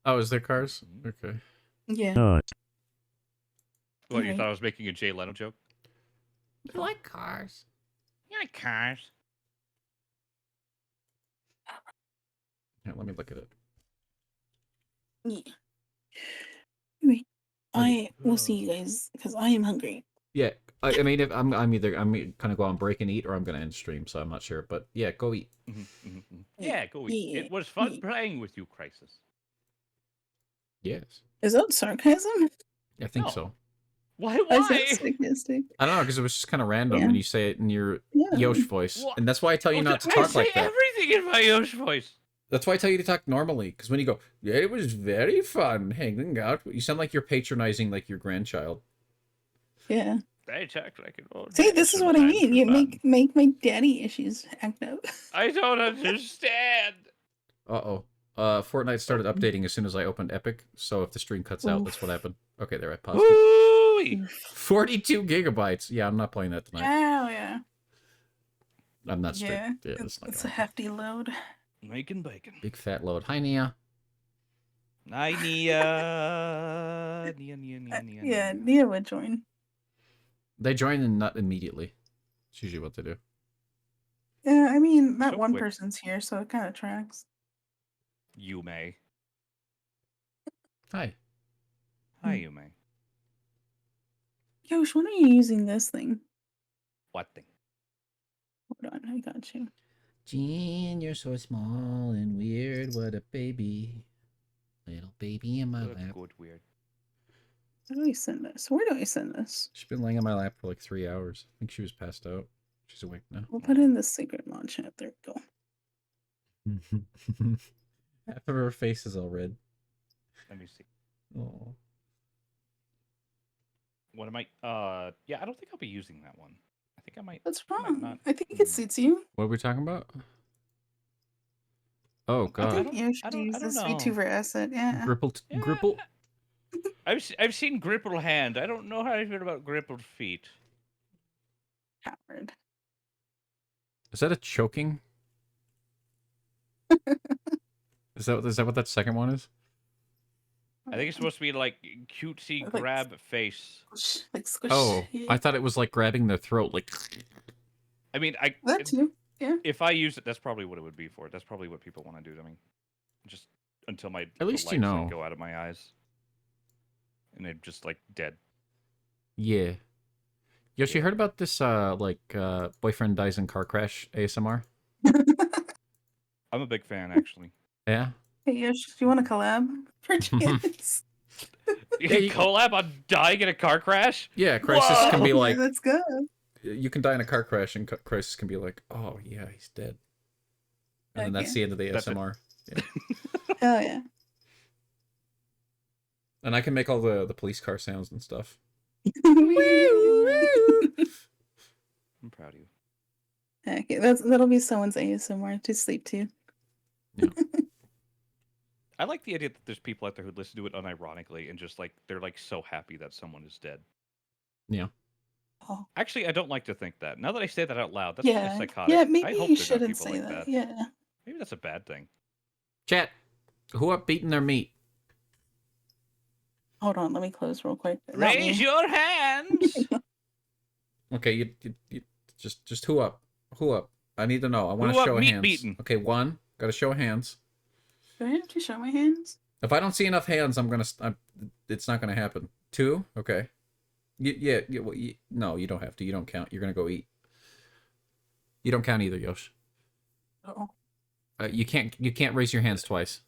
Oh, is there cars? Okay. Yeah. No. What, you Right. thought I was making a Jay Leno joke? You like cars? You like cars? Yeah, let me look at it. Yeah. Anyway, Okay. I will see you guys because I am hungry. Yeah, I mean, if I'm gonna go on break and eat, or I'm gonna end stream, so I'm not sure. But yeah, go eat. Yeah, go eat. Yeah. It was fun Yeah. playing with you, Crisis. Yes, Is that sarcasm? I think No. so. Why? I said Why? sarcastic. I don't know, because it was just kind of random, Yeah. and you say it in your Yeah. Yosh voice, What? and that's why I tell you not to I talk say like that. everything in my Yosh voice. That's why I tell you to talk normally, because when you go, yeah, it was very fun hanging out, you sound like you're patronizing like your grandchild. Yeah. I talk like an old See, man this is what I sometimes mean. for You fun. make my daddy issues act up. I don't understand. Uh-oh. Fortnite started updating as soon as I opened Epic, so if the stream cuts out, that's what happened. Okay, there, I paused it. Woo! 42 gigabytes. Yeah, I'm not playing that tonight. Oh yeah. I'm not straight. Yeah. Yeah, that's not It's a gonna happen. hefty load. Making bacon. Big fat load. Hi, Nia. Hi, Nia. Nia. Yeah, Nia would join. They join and not immediately. It's usually what they do. Yeah, I mean that So one quick. person's here, so it kind of tracks. Yume. Hi. Hi, Yume. Yosh, when are you using this thing? What thing? Hold on, I got you. Jean, you're so small and weird. What a baby. Little baby in my That's lap. good, weird. How do I send this? Where do I send this? She's been laying on my lap for like 3 hours. I think she was passed out. She's awake now. We'll put in the secret mod chat. There we go. Half of her face is all red. Let me see. Oh. What am I? Yeah, I don't think I'll be using that one. I think I might. What's I might wrong? not. I think it suits you. What are we talking about? Oh, I God. think you should use this VTuber asset. Yeah. Gripple. Yeah. Gripple. I've seen Gripple hand. I don't know how I feel about Grippled feet. Howard. Is that a choking? Is that what that second one is? I think it's supposed to be like cutesy Like grab face. Squish, like squish. Oh, yeah. I thought it was like grabbing their throat, like. I mean, That too. Yeah. if I use it, that's probably what it would be for. That's probably what people want to do to me. Just until my At least the you lights, know. like, go out of my eyes, and they're just like dead. Yeah. Yosh, you heard about this, boyfriend dies in car crash ASMR? I'm a big fan, actually. Yeah? Hey Yosh, do you want to collab for chance? you- Collab on dying in a car crash? Yeah, Crisis can be Yeah, like, that's good. you can die in a car crash, and Crisis can be like, oh, yeah, he's dead. And then that's Okay. the end of the That's it. ASMR. Yeah. Hell yeah. And I can make all the police car sounds and stuff. I'm proud of you. Okay, that'll be someone's ASMR to sleep to. I like the idea that there's people out there who listen to it unironically and just like they're like so happy that someone is dead. Yeah. Oh. Actually, I don't like to think that. Now that I say that out loud, that's kind of Yeah. psychotic. Yeah, I maybe hope you there's not shouldn't people say like that. that. Yeah. Maybe that's a bad thing. Chat, who up beating their meat? Hold on, let me close real quick. Not Raise me. your hands. Okay, you just who up? Who up? I need to know. I want Who to up, show of meat hands. beating? Okay, one. Got to show of hands. Do I have to show my hands? If I don't see enough hands, it's not gonna happen. Two. Okay. No, you don't have to. You don't count. You're gonna go eat. You don't count either, Yosh. Oh. You can't raise your hands twice.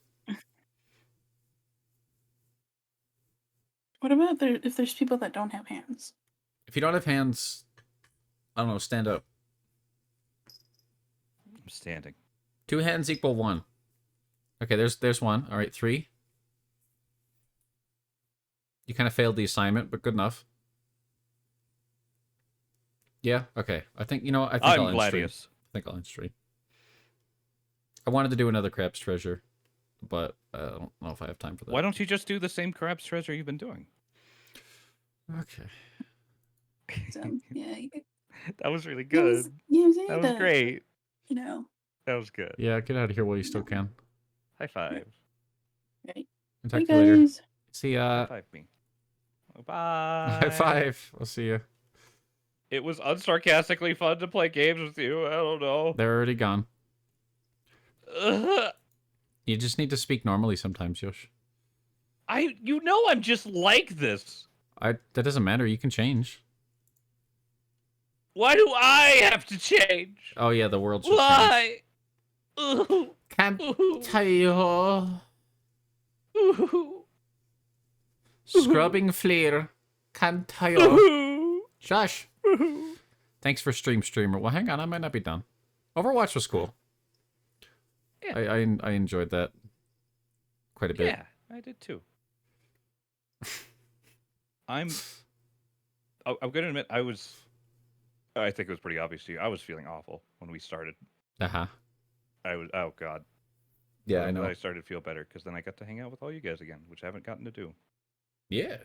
What about if there's people that don't have hands? If you don't have hands, I don't know. Stand up. I'm standing. 2 hands equal 1. Okay, there's 1. All right, 3. You kind of failed the assignment, but good enough. Yeah. Okay. I think I think I'm I'll end stream. Gladius. I think I'll end stream. I wanted to do another Crab's Treasure, but I don't know if I have time for that. Why don't you just do the same crab's treasure you've been doing? Okay. So, yeah. That was really good. That was great. You know. That was good. Yeah, get out of here while you still can. High five. Right. I'll talk Hey to you later. guys. See High ya. five me. Bye. High five. I'll see you. It was unsarcastically fun to play games with you. I don't know. They're already gone. Ugh. You just need to speak normally sometimes, Yosh. You know I'm just like this. That doesn't matter. You can change. Why do I have to change? Oh yeah, the world should change. Why? Ooh. Can't Ooh. tell you. Ooh. Scrubbing flare. Can't tell you. Ooh. Josh. Ooh. Thanks for streamer. Well, hang on. I might not be done. Overwatch was cool. Yeah. I enjoyed that quite a bit. Yeah, I did too. I'm gonna admit I think it was pretty obvious to you. I was feeling awful when we started. Uh-huh. Oh god. Yeah, I know. I started to feel better because then I got to hang out with all you guys again, which I haven't gotten to do. Yeah.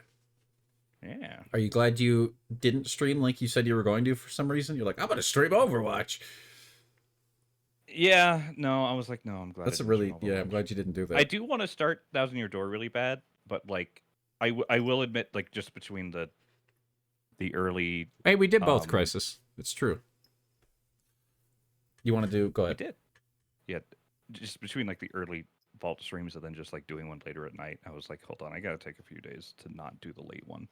Yeah. Are you glad you didn't stream like you said you were going to for some reason? You're like, I'm going to stream Overwatch. Yeah, no, I was like, no, I'm glad. That's I a didn't really, stream yeah, I'm Overwatch. glad you didn't do that. I do want to start Thousand Year Door really bad, but like, I will admit, like, just between the early. Hey, we did both Crisis. It's true. You want to do? Go We ahead. did. Yeah, just between like the early Vault streams and then just like doing one later at night, I was like, hold on, I gotta take a few days to not do the late one,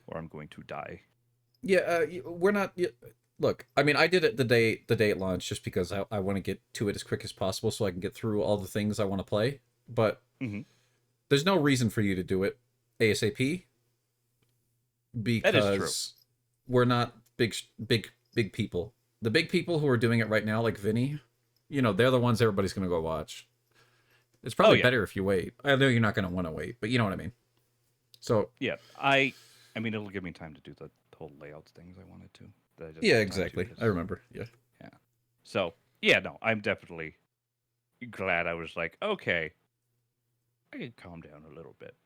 or I'm going to die. Yeah, we're not. Look, I mean, I did it the day it launched just because I want to get to it as quick as possible so I can get through all the things I want to play. But there's no reason for you to do it ASAP because we're not big people. The big people who are doing it right now, like Vinny, you know, they're the ones everybody's gonna go watch. It's probably better if you wait. I know you're not gonna want to wait, but you know what I mean. So yeah, I mean, it'll give me time to do the whole layouts things I wanted to. That I just yeah, didn't have to exactly. 'cause- I remember. Yeah. Yeah. So yeah, no, I'm definitely glad I was like, okay, I can calm down a little bit,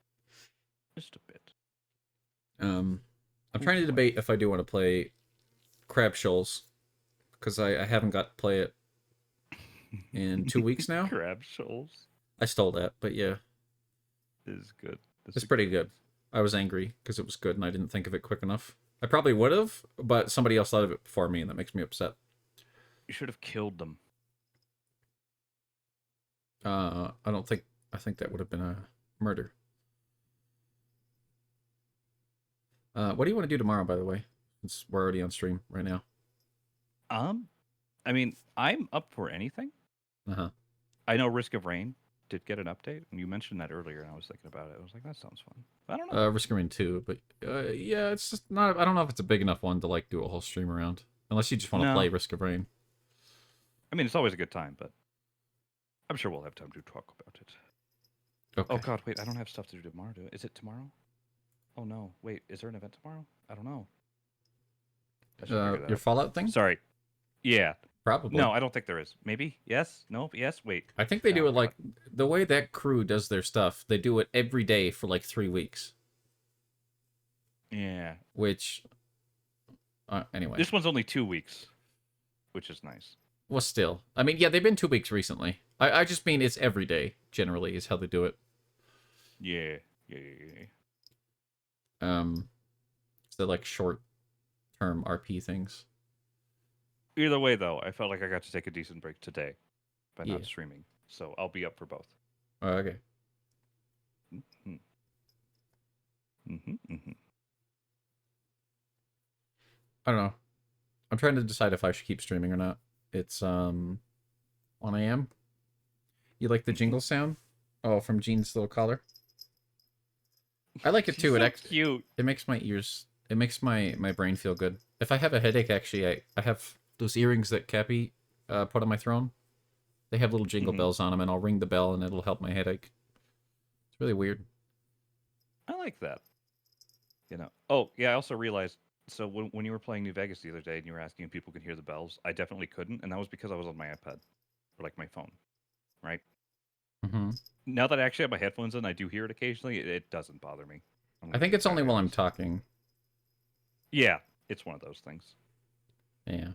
just a bit. I'm trying to debate if I do want to play Crab Shoals because I haven't got to play it in 2 weeks now. Crab Shoals I stole that, but yeah, is good. it's pretty good. I was angry because it was good and I didn't think of it quick enough. I probably would have, but somebody else thought of it before me, and that makes me upset. You should have killed them. I think that would have been a murder. What do you want to do tomorrow, by the way? Since we're already on stream right now. I mean, I'm up for anything. Uh-huh. I know Risk of Rain did get an update, and you mentioned that earlier, and I was thinking about it. I was like, that sounds fun. I don't know. Risk of Rain 2, but yeah, it's just not. I don't know if it's a big enough one to like do a whole stream around, unless you just want to play Risk of Rain. I mean, it's always a good time, but I'm sure we'll have time to talk about it. Okay. Oh God, wait! I don't have stuff to do tomorrow. Is it tomorrow? Oh no! Wait, is there an event tomorrow? I don't know. Your Fallout thing? Sorry. Yeah. Probably. No, I don't think there is. Maybe. Yes. No. Yes. Wait. I think they do it like the way that crew does their stuff. They do it every day for like 3 weeks. Yeah. Which. Anyway. This one's only 2 weeks, which is nice. Well, still. I mean, yeah, they've been 2 weeks recently. I just mean it's every day, generally, is how they do it. Yeah. So like short-term RP things. Either way, though, I felt like I got to take a decent break today by Yeah. not streaming, so I'll be up for both. Okay. I don't know. I'm trying to decide if I should keep streaming or not. It's 1 a.m. You like the jingle sound? Oh, from Jean's little collar. I like it too. She's so It cute. It makes my ears. It makes my brain feel good. If I have a headache, actually, I have those earrings that Cappy put on my throne. They have little jingle bells on them, and I'll ring the bell, and it'll help my headache. It's really weird. I like that. You know. Oh, yeah, I also realized, so when you were playing New Vegas the other day and you were asking if people could hear the bells, I definitely couldn't, and that was because I was on my iPad, or like my phone, right? Mm-hmm. Now that I actually have my headphones in, I do hear it occasionally. It doesn't bother me. I think it's only while I'm talking. Yeah, it's one of those things. Yeah.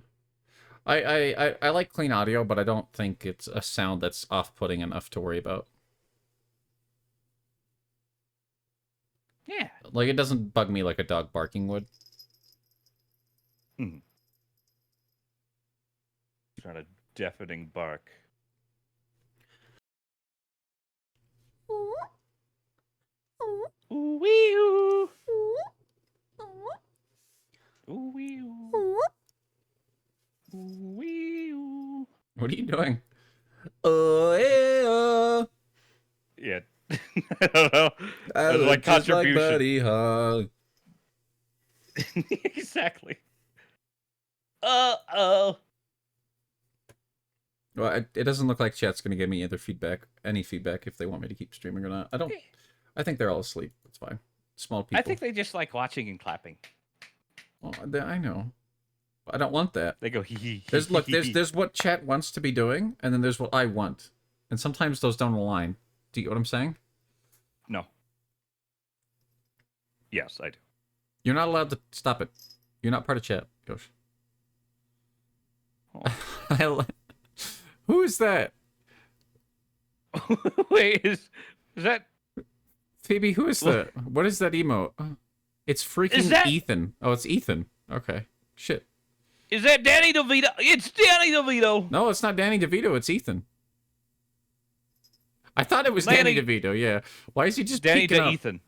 I like clean audio, but I don't think it's a sound that's off-putting enough to worry about. Yeah. Like, it doesn't bug me like a dog barking would. Hmm. Trying to deafening bark. Ooh wee oo. Ooh wee oo. Ooh wee oo. What are you doing? Oh, Yeah. I don't know. I That's my look just like contribution. Buddy Hug. Exactly. Oh. Well, it doesn't look like chat's going to give me any feedback if they want me to keep streaming or not. I think they're all asleep. It's fine. Small people. I think they just like watching and clapping. Well, I know. I don't want that. They go hee hee. There's what chat wants to be doing, and then there's what I want. And sometimes those don't align. Do you get what I'm saying? No. Yes, I do. You're not allowed to stop it. You're not part of chat, Yosh. Oh. Who is that? Wait, is that Phoebe, who is that? What is that emote? It's freaking Ethan. Oh, it's Ethan. Okay. Shit. Is that Danny DeVito? It's Danny DeVito. No, it's not Danny DeVito. It's Ethan. I thought it was Danny DeVito. Yeah. Why is he just Danny peeking up? Ethan?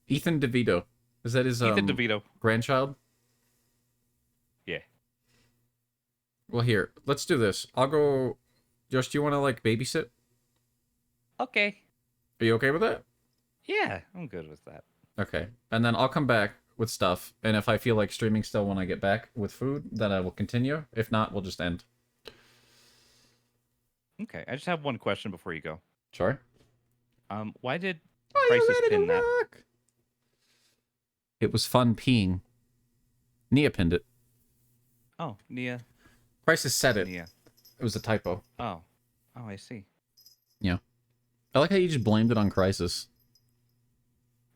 Ethan DeVito. Is that his Ethan DeVito grandchild? Yeah. Well, here. Let's do this. I'll go. Josh, do you want to like babysit? Okay. Are you okay with that? Yeah, I'm good with that. Okay. And then I'll come back with stuff. And if I feel like streaming still when I get back with food, then I will continue. If not, we'll just end. Okay. I just have one question before you go. Sure. Why did Crisis pin that? Rock? It was fun peeing. Nia pinned it. Oh, Nia. Crisis said it. Nia. It was a typo. Oh, I see. Yeah. I like how you just blamed it on Crisis.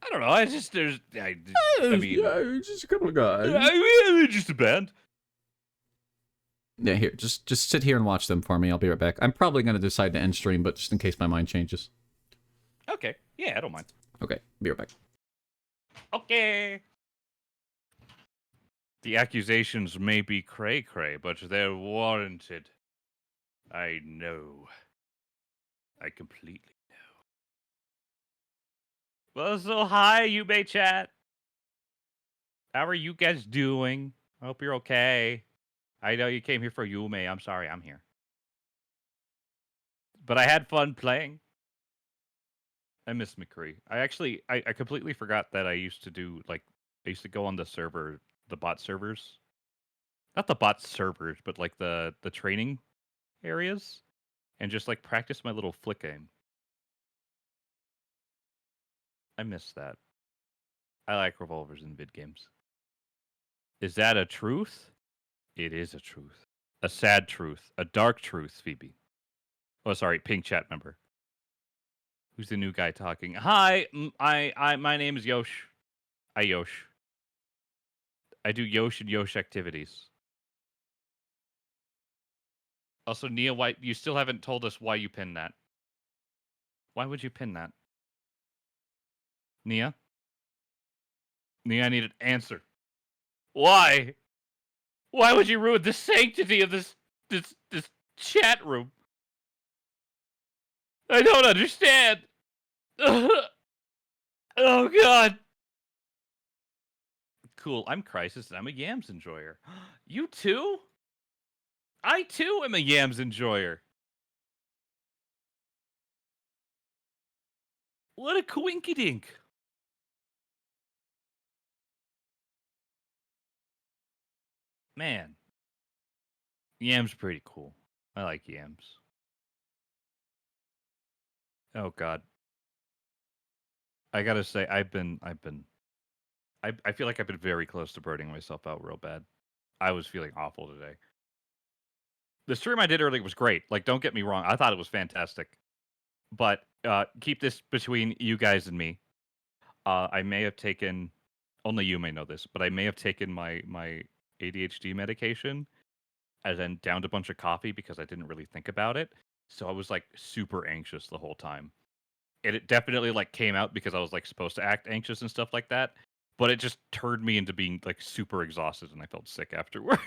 I don't know. I just there's. I mean, yeah, just a couple of guys. they're just a band. Yeah, here, just sit here and watch them for me. I'll be right back. I'm probably gonna decide to end stream, but just in case my mind changes. Okay. Yeah, I don't mind. Okay, be right back. Okay. The accusations may be cray-cray, but they're warranted. I know. I completely know. Well, so hi, Yume chat. How are you guys doing? I hope you're okay. I know you came here for Yume. I'm sorry, I'm here. But I had fun playing. I miss McCree. I completely forgot that I used to do, like, I used to go on the server, the bot servers. Not the bot servers, but, like, the training areas. And just, like, practice my little flick game. I miss that. I like revolvers in vid games. Is that a truth? It is a truth. A sad truth. A dark truth, Phoebe. Oh, sorry, pink chat member. Who's the new guy talking? Hi, my name is Yosh. I Yosh. I do Yosh and Yosh activities. Also, Nia, why you still haven't told us why you pinned that? Why would you pin that? Nia? Nia, I need an answer. Why? Why would you ruin the sanctity of this chat room? I don't understand. Oh God. Cool. I'm Crisis and I'm a Yams enjoyer. You too? I too am a Yams enjoyer. What a coinkydink. Man. Yams pretty cool. I like Yams. Oh God. I gotta say, I feel like I've been very close to burning myself out real bad. I was feeling awful today. The stream I did earlier was great. Like, don't get me wrong. I thought it was fantastic. But keep this between you guys and me. I may have taken, only you may know this, but I may have taken my ADHD medication and then downed a bunch of coffee because I didn't really think about it. So I was like super anxious the whole time. and it definitely like came out because I was like supposed to act anxious and stuff like that. But it just turned me into being like super exhausted, and I felt sick afterward.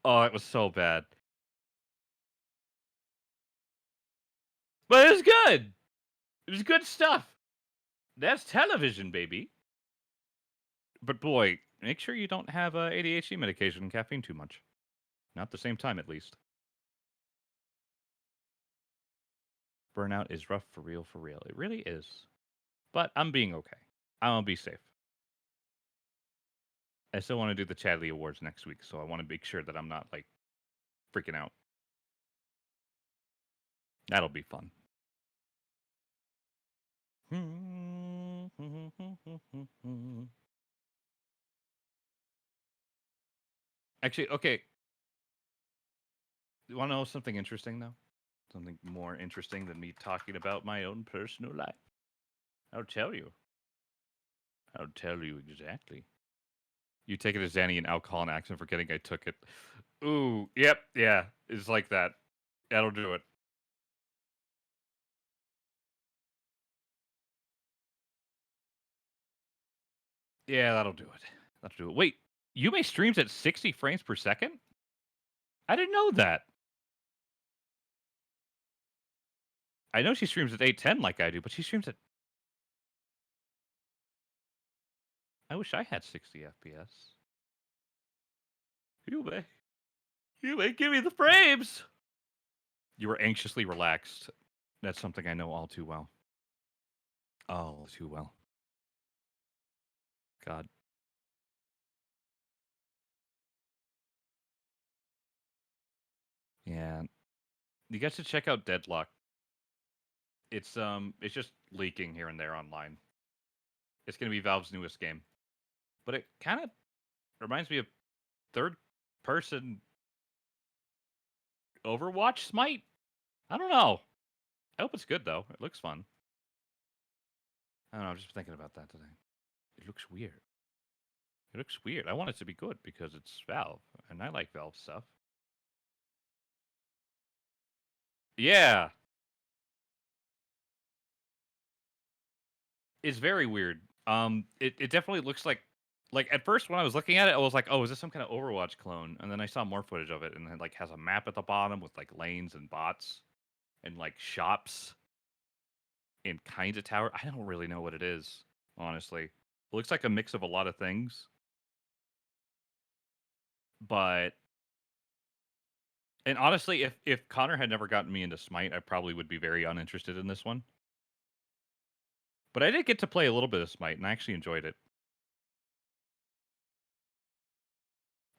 Oh, it was so bad. But it was good. It was good stuff. That's television, baby. But boy, make sure you don't have ADHD medication and caffeine too much. Not at the same time, at least. Burnout is rough for real, for real. It really is. But I'm being okay. I'm gonna be safe. I still want to do the Chadley Awards next week, so I want to make sure that I'm not like freaking out. That'll be fun. Actually, okay. You want to know something interesting, though? Something more interesting than me talking about my own personal life? I'll tell you. I'll tell you exactly. You take it as Zanny and alcohol and accident forgetting I took it. Ooh, yep, yeah. It's like that. That'll do it. Yeah, that'll do it. That'll do it. Wait, Yume streams at 60 frames per second? I didn't know that. I know she streams at 810 like I do, but she streams at... I wish I had 60 FPS. Yume, give me the frames! You were anxiously relaxed. That's something I know all too well. All too well. God. Yeah. You guys should check out Deadlock. It's just leaking here and there online. It's gonna be Valve's newest game. But it kind of reminds me of third person Overwatch Smite? I don't know. I hope it's good though. It looks fun. I don't know, I'm just thinking about that today. It looks weird. It looks weird. I want it to be good because it's Valve, and I like Valve stuff. Yeah. It's very weird. It definitely looks like at first when I was looking at it, I was like, oh, is this some kind of Overwatch clone? And then I saw more footage of it, and it like has a map at the bottom with like lanes and bots and like shops and kind of tower. I don't really know what it is, honestly. It looks like a mix of a lot of things. But and honestly, if Connor had never gotten me into Smite, I probably would be very uninterested in this one. But I did get to play a little bit of Smite, and I actually enjoyed it.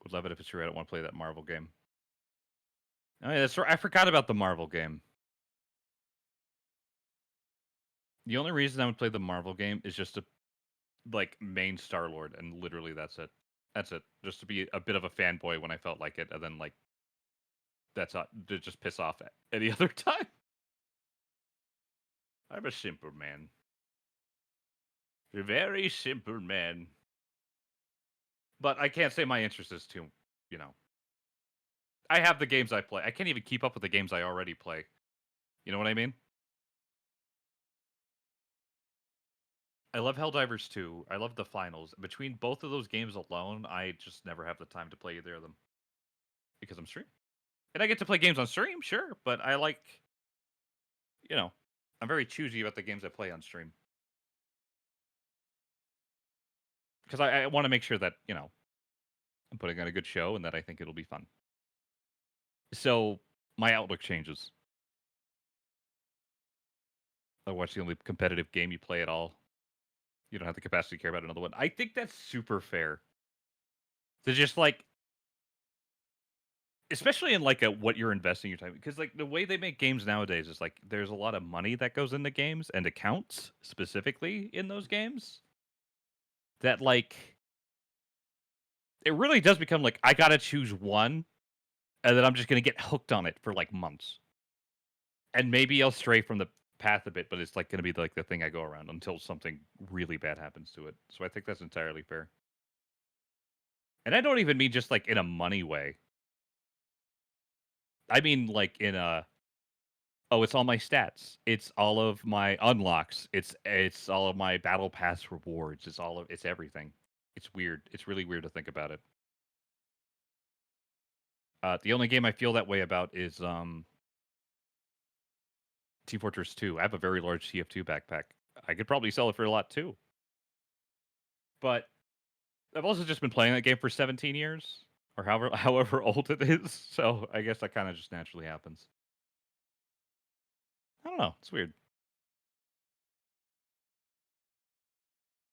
Would love it if it's true. I don't want to play that Marvel game. Oh yeah, that's right. I forgot about the Marvel game. The only reason I would play the Marvel game is just to like main Star Lord, and literally that's it. That's it. Just to be a bit of a fanboy when I felt like it, and then like that's not to just piss off at any other time. I'm a simple man. A very simple man. But I can't say my interest is too, you know. I have the games I play. I can't even keep up with the games I already play. You know what I mean? I love Helldivers 2. I love the finals. Between both of those games alone, I just never have the time to play either of them. Because I'm streaming. And I get to play games on stream, sure, but I like, you know, I'm very choosy about the games I play on stream. Because I want to make sure that, you know, I'm putting on a good show and that I think it'll be fun. So my outlook changes. Overwatch the only competitive game you play at all. You don't have the capacity to care about another one. I think that's super fair. To just like, especially in like what you're investing your time, because like the way they make games nowadays is like there's a lot of money that goes into games and accounts specifically in those games. That like, it really does become like I gotta choose one, and then I'm just gonna get hooked on it for like months, and maybe I'll stray from the path a bit, but it's like gonna be like the thing I go around until something really bad happens to it. So I think that's entirely fair. And I don't even mean just like in a money way. I mean like in a Oh, it's all my stats. It's all of my unlocks. It's all of my battle pass rewards. It's everything. It's weird. It's really weird to think about it. The only game I feel that way about is Team Fortress 2. I have a very large TF2 backpack. I could probably sell it for a lot too. But I've also just been playing that game for 17 years, or however old it is. So I guess that kind of just naturally happens. I don't know. It's weird.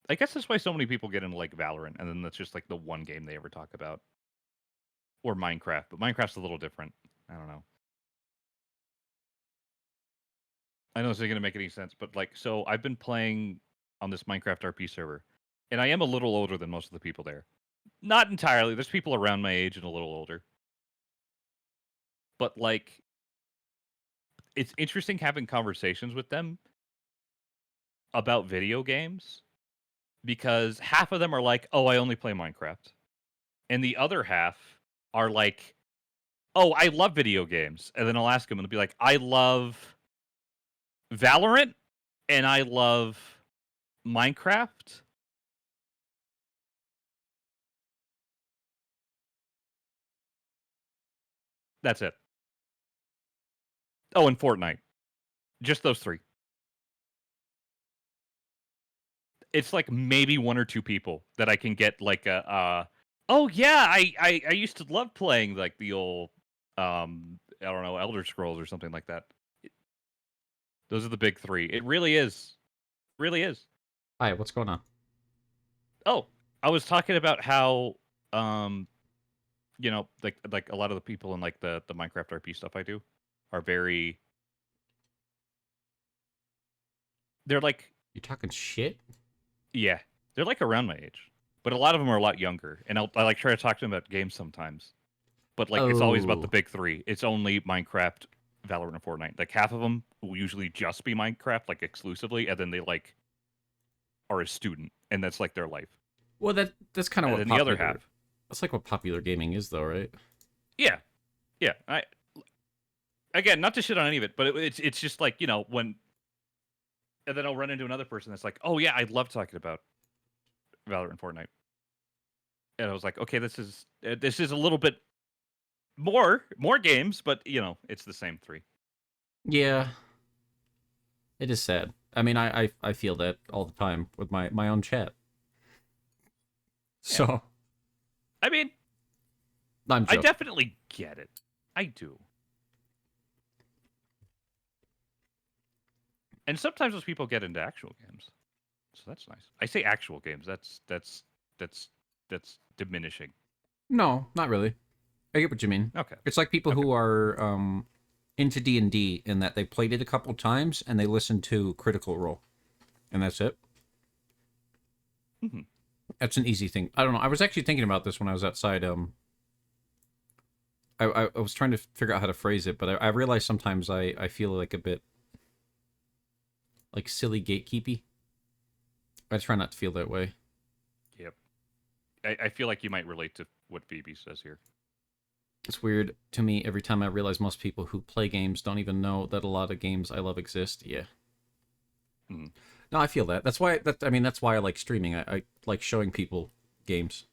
I guess that's why so many people get into like Valorant, and then that's just like the one game they ever talk about, or Minecraft. But Minecraft's a little different. I don't know. I know this isn't gonna make any sense, but like, so I've been playing on this Minecraft RP server, and I am a little older than most of the people there. Not entirely. There's people around my age and a little older, but like, it's interesting having conversations with them about video games because half of them are like, "Oh, I only play Minecraft," and the other half are like, "Oh, I love video games," and then I'll ask them, and they'll be like, "I love Valorant, and I love Minecraft." That's it. Oh, and Fortnite. Just those three. It's like maybe one or two people that I can get like a oh yeah, I used to love playing like the old I don't know, Elder Scrolls or something like that. Those are the big three. It really is. Really is. Hi, what's going on? Oh, I was talking about how um you know, like a lot of the people in like the Minecraft RP stuff I do are very they're like You talking shit? yeah, they're like around my age. But a lot of them are a lot younger, and I like try to talk to them about games sometimes. But like it's always about the Oh. big three. It's only Minecraft, Valorant, and Fortnite. Like half of them will usually just be Minecraft, like exclusively, and then they like are a student, and that's like their life. Well, that's kind of And what then the other popular. half, That's like what popular gaming is, though, right? yeah, yeah. I again, not to shit on any of it, but it's just like you know when, and then I'll run into another person that's like, oh yeah, I love talking about Valorant and Fortnite, and I was like, okay, this is a little bit more games, but you know, it's the same three. Yeah, it is sad. I mean, I feel that all the time with my own chat. Yeah. So I mean, I'm I joking. definitely get it. I do. And sometimes those people get into actual games, so that's nice. I say actual games. That's that's diminishing. No, not really. I get what you mean. Okay. It's like people Okay. who are into D&D in that they played it a couple times and they listened to Critical Role, and that's it. Hmm. That's an easy thing. I don't know. I was actually thinking about this when I was outside. I was trying to figure out how to phrase it, but I realized sometimes I feel like a bit like silly gatekeepy. I try not to feel that way. Yep. I feel like you might relate to what Phoebe says here. It's weird to me every time I realize most people who play games don't even know that a lot of games I love exist. Yeah. Hmm. No, I feel that. That's why I like streaming. I like showing people games.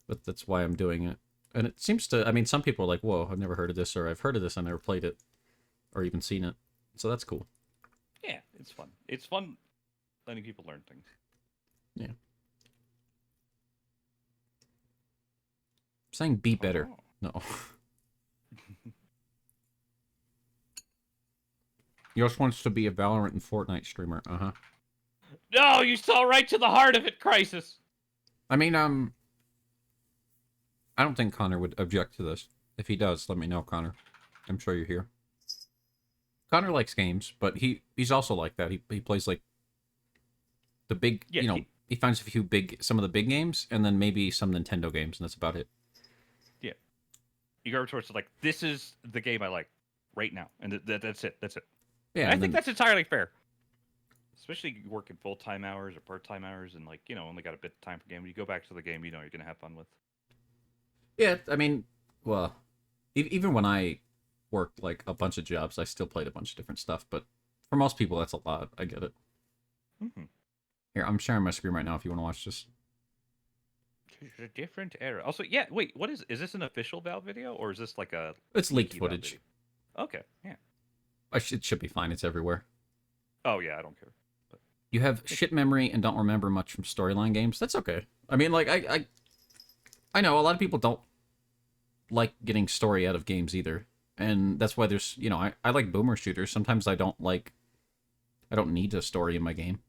But that's why I'm doing it. And it seems to, I mean, some people are like, whoa, I've never heard of this, or I've heard of this, I never played it, or even seen it. So that's cool. Yeah, it's fun. It's fun letting people learn things. Yeah. I'm saying be better. Oh. No. Yosh wants to be a Valorant and Fortnite streamer. Uh-huh. No, you saw right to the heart of it, Crisis. I mean, I don't think Connor would object to this. If he does, let me know, Connor. I'm sure you're here. Connor likes games, but he's also like that. He plays like the big, Yeah, he finds some of the big games, and then maybe some Nintendo games, and that's about it. yeah. You go towards like this is the game I like right now, and that's it. That's it. Yeah, And I and think then that's entirely fair. Especially working full time hours or part time hours, and like you know only got a bit of time for game. When you go back to the game, you know you're gonna have fun with. yeah, I mean, well, even when I worked like a bunch of jobs, I still played a bunch of different stuff. But for most people, that's a lot. I get it. Mm-hmm. Here, I'm sharing my screen right now if you want to watch this. It's a different era. Also, yeah. Wait, what is this an official Valve video or is this like a? It's leaked leaky Valve footage. video? Okay. Yeah. It should be fine. It's everywhere. Oh yeah, I don't care. But You have shit memory and don't remember much from storyline games. That's okay. I mean, like I know a lot of people don't like getting story out of games either, and that's why there's I like boomer shooters. Sometimes I don't need a story in my game.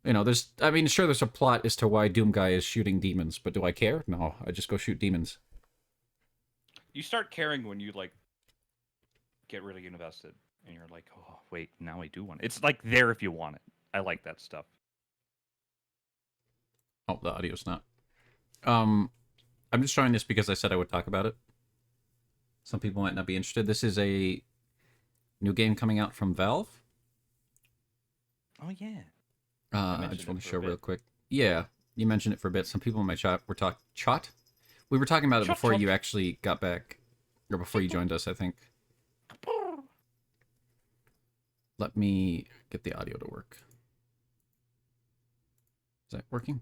There's there's a plot as to why Doom Guy is shooting demons, but do I care? No, I just go shoot demons. you start caring when you like get really invested, and you're like, oh wait, now I do want it. It's like there if you want it. I like that stuff. Oh, the audio's not. I'm just showing this because I said I would talk about it. Some people might not be interested. This is a new game coming out from Valve. Oh yeah. I just want to show real quick. Yeah, you mentioned it for a bit. Some people in my chat were We were talking about it before you actually got back, or before you joined us, I think. Let me get the audio to work. Is that working?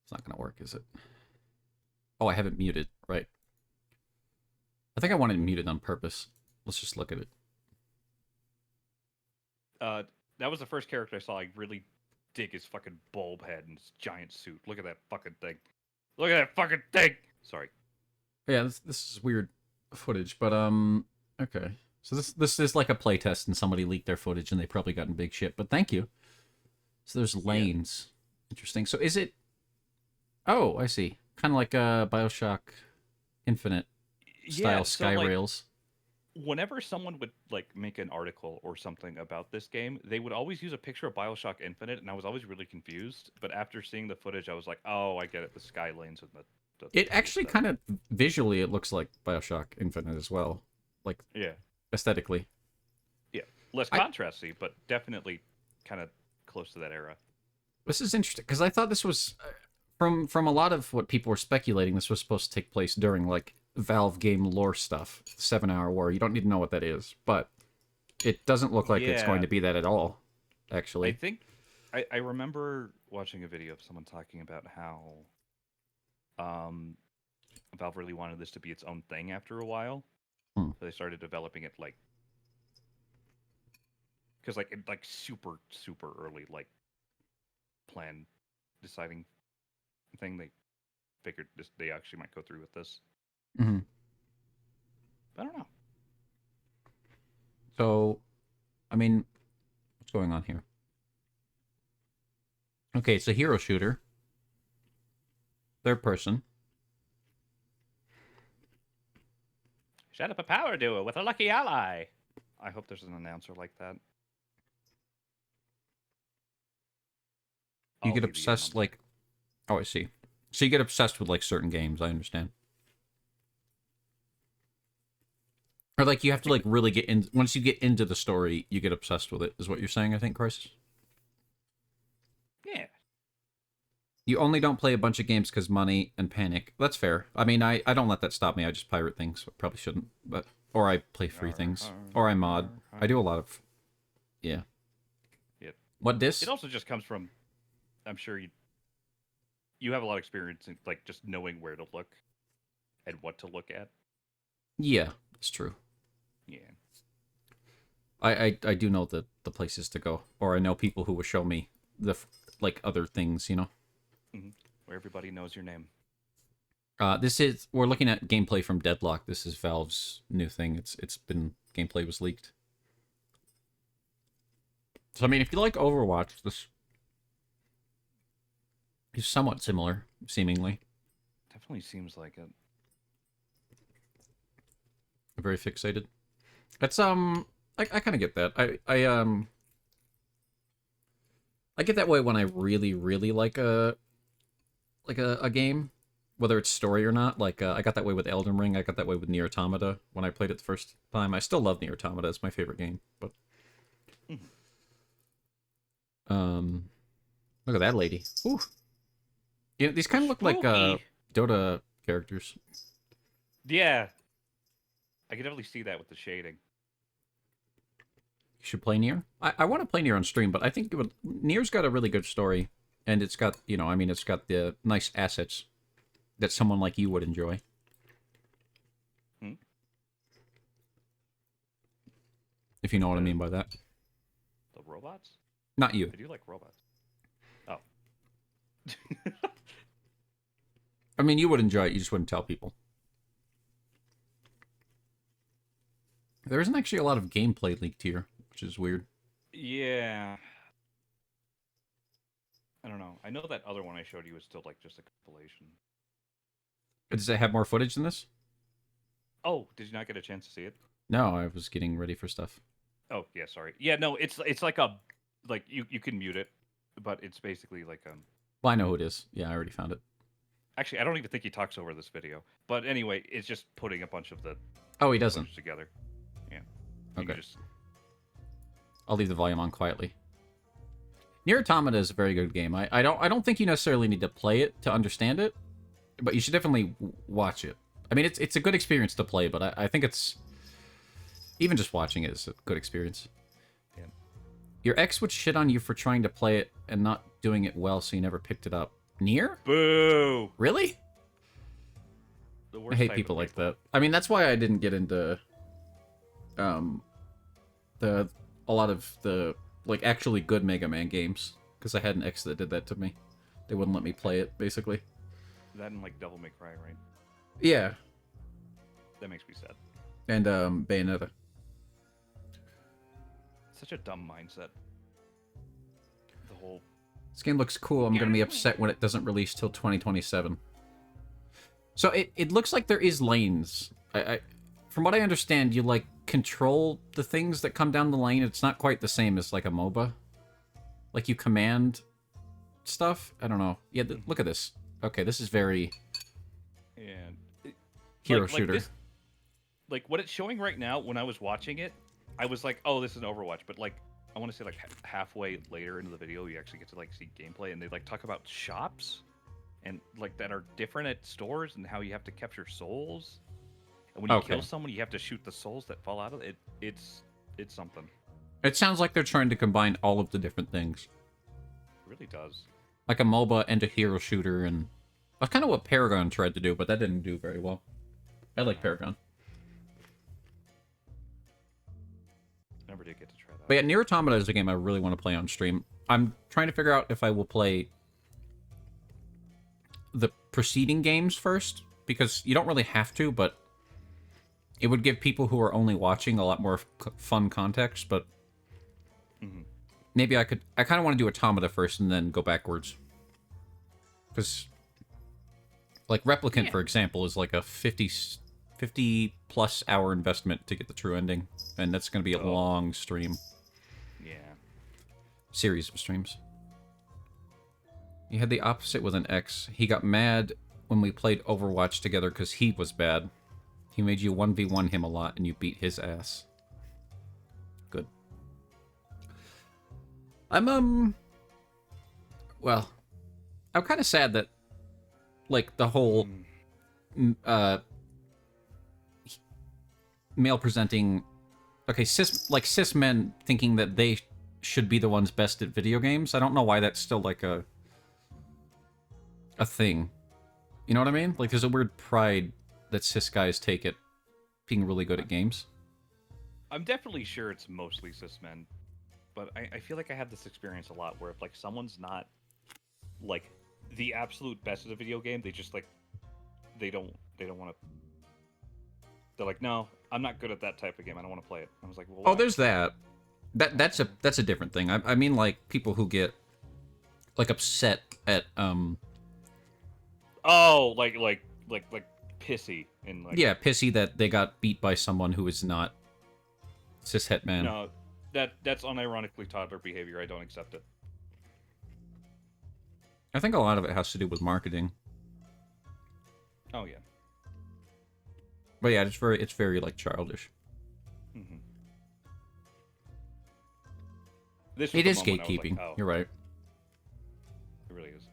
It's not going to work, is it? Oh, I have it muted, right. I think I wanted it muted on purpose. Let's just look at it. That was the first character I saw. I really dig his fucking bulb head and his giant suit. Look at that fucking thing. Look at that fucking thing. Sorry. Yeah, this is weird footage, but okay. So this is like a playtest, and somebody leaked their footage, and they probably got in big shit. But thank you. So there's lanes. Yeah. Interesting. So is it? Oh, I see. Kind of like BioShock Infinite style sky rails. Whenever someone would like make an article or something about this game, they would always use a picture of BioShock Infinite, and I was always really confused. But after seeing the footage, I was like, "Oh, I get it. The sky lanes with the." It actually kind of visually, it looks like BioShock Infinite as well, like aesthetically. Yeah, less contrasty, but definitely kind of close to that era. This is interesting because I thought this was from a lot of what people were speculating. This was supposed to take place during like Valve game lore stuff, 7-Hour War. You don't need to know what that is, but it doesn't look like it's going to be that at all, actually. I think I remember watching a video of someone talking about how Valve really wanted this to be its own thing after a while. So they started developing it like because like super early like plan deciding thing, they figured they actually might go through with this. Mm-hmm. I don't know. So, I mean, what's going on here? Okay, it's a hero shooter. Third person. Set up a power duo with a lucky ally. I hope there's an announcer like that. You get obsessed like... Oh, I see. So you get obsessed with like certain games, I understand. Or like you have to like really get in... Once you get into the story, you get obsessed with it, is what you're saying, I think, Crisis? Yeah. You only don't play a bunch of games because money and panic. That's fair. I mean, I don't let that stop me. I just pirate things. I probably shouldn't. But or I play free things. Or I mod. I do a lot of... Yeah. Yep. What disc? It also just comes from... I'm sure you have a lot of experience in like just knowing where to look and what to look at. Yeah, it's true. Yeah. I do know the places to go. Or I know people who will show me the like other things, you know? Mm-hmm. Where everybody knows your name. We're looking at gameplay from Deadlock. This is Valve's new thing. It's been gameplay was leaked. So I mean, if you like Overwatch, this is somewhat similar, seemingly. Definitely seems like it. Very fixated. It's I kind of get that. I get that way when I really like a game, whether it's story or not. Like I got that way with Elden Ring. I got that way with Nier Automata when I played it the first time. I still love Nier Automata. It's my favorite game. But look at that lady. Ooh. Yeah, these kind of look like Dota characters. Yeah, I can definitely see that with the shading. You should play Nier. I want to play Nier on stream, but I think Nier's got a really good story, and it's got, you know, I mean, it's got the nice assets that someone like you would enjoy. Hmm? If you know what I mean by that. The robots? Not you. I do like robots. Oh. I mean, you would enjoy it, you just wouldn't tell people. There isn't actually a lot of gameplay leaked here, which is weird. Yeah. I don't know. I know that other one I showed you was still like just a compilation. Does it have more footage than this? Oh, did you not get a chance to see it? No, I was getting ready for stuff. Oh, yeah, sorry. Yeah, no, it's like a like you can mute it, but it's basically like Well, I know who it is. Yeah, I already found it. actually I don't even think he talks over this video. But anyway, it's just putting a bunch of the Oh, he doesn't. footage together. Yeah. You Okay. can just I'll leave the volume on quietly. Nier Automata is a very good game. I don't think you necessarily need to play it to understand it, but you should definitely watch it. I mean, it's a good experience to play, but I think it's even just watching it is a good experience. Yeah. Your ex would shit on you for trying to play it and not doing it well, so you never picked it up. Nier? Boo! Really? The I worst hate type people of like people. that. I mean, that's why I didn't get into a lot of the like actually good Mega Man games, because I had an ex that did that to me. They wouldn't let me play it, basically. That and like Devil May Cry, right? Yeah, That makes me sad. and Bayonetta. Such a dumb mindset. The whole This game looks cool. I'm gonna be upset when it doesn't release till 2027. So it looks like there is lanes. From what I understand, you like control the things that come down the lane. It's not quite the same as like a MOBA. Like you command stuff. I don't know. Yeah, look at this. Okay, this is very and hero like shooter. this, like what it's showing right now. When I was watching it, I was like, "Oh, this is an Overwatch." But like, I want to say like halfway later into the video, you actually get to like see gameplay, and they like talk about shops, and like that are different at stores, and how you have to capture souls. And when you Okay. kill someone, you have to shoot the souls that fall out of it. It's something. It sounds like they're trying to combine all of the different things. It really does. Like a MOBA and a hero shooter, and that's kind of what Paragon tried to do, but that didn't do very well. I like Paragon. Never did get to try that. But yeah, Nier Automata is a game I really want to play on stream. I'm trying to figure out if I will play the preceding games first, because you don't really have to, but it would give people who are only watching a lot more fun context, but maybe I kind of want to do Automata first and then go backwards. Because, like, Replicant, for example, is like a 50 plus hour investment to get the true ending, and that's going to be a long stream. Yeah. Series of streams. You had the opposite with an ex. He got mad when we played Overwatch together because he was bad. He made you 1v1 him a lot, and you beat his ass. Good. Well, I'm kind of sad that, like, the whole, male presenting, okay, cis men thinking that they should be the ones best at video games. I don't know why that's still, like, a thing. You know what I mean? Like, there's a weird pride that cis guys take at being really good at games. I'm definitely sure it's mostly cis men, but I feel like I have this experience a lot where if like someone's not like the absolute best at a video game, they just like they don't want to. They're like, no, I'm not good at that type of game. I don't want to play it. I was like, well, Oh, why? there's that. That's a different thing. I mean, like, people who get like upset at Oh, like pissy and like yeah, pissy that they got beat by someone who is not cishet man. no, that's unironically toddler behavior. I don't accept it. I think a lot of it has to do with marketing. Oh yeah. But yeah, it's very like childish. Mm-hmm. This was It the is moment I was gatekeeping. like, oh, You're right. it really is.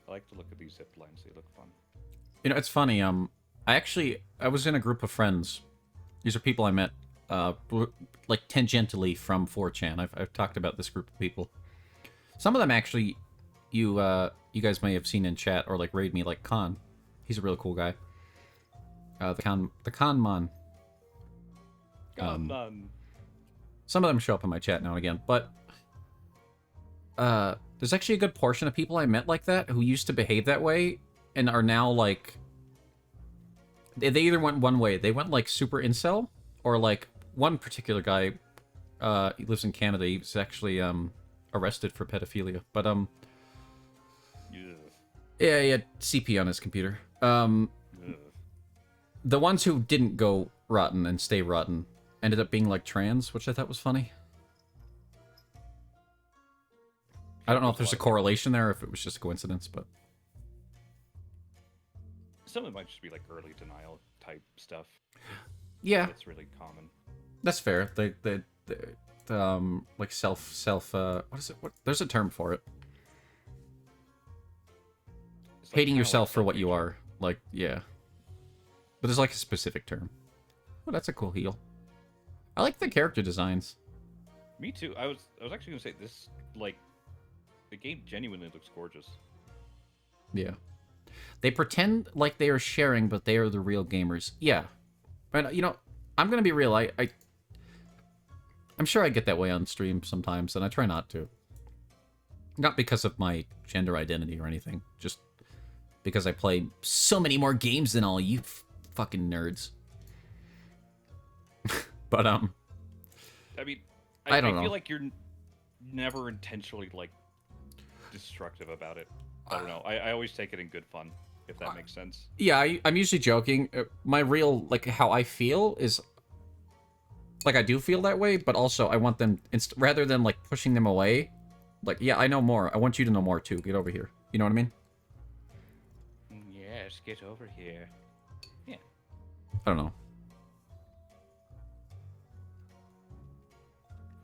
I like to look at these zip lines. They look fun. You know, it's funny. I was in a group of friends. These are people I met, like tangentially from 4chan. I've talked about this group of people. Some of them actually, you guys may have seen in chat or like raid me, like Khan. He's a real cool guy. The Khan Mon. Some of them show up in my chat now and again, but there's actually a good portion of people I met like that who used to behave that way and are now like they either went one way, they went like super incel, or like one particular guy, he lives in Canada. He was actually arrested for pedophilia, but yeah, he had CP on his computer. The ones who didn't go rotten and stay rotten ended up being like trans, which I thought was funny. I don't know if there's a correlation there or if it was just a coincidence, but some of it might just be like early denial type stuff. Yeah, that's really common. That's fair. They like self what is it? What? There's a term for it. Like hating yourself like for what you are. Like, yeah. But there's like a specific term. Oh, that's a cool heel. I like the character designs. Me too. I was actually gonna say this, like, the game genuinely looks gorgeous. Yeah. They pretend like they are sharing, but they are the real gamers. Yeah. But, you know, I'm gonna be real. I'm sure I get that way on stream sometimes, and I try not to. Not because of my gender identity or anything. Just because I play so many more games than all you fucking nerds. But, I mean, I don't know. I feel like you're never intentionally, like, destructive about it. I don't know. I always take it in good fun, if that makes sense. Yeah, I'm usually joking. My real, like, how I feel is, like, I do feel that way, but also I want them, rather than, like, pushing them away, like, yeah, I know more. I want you to know more, too. Get over here. You know what I mean? Yes, get over here. Yeah. I don't know.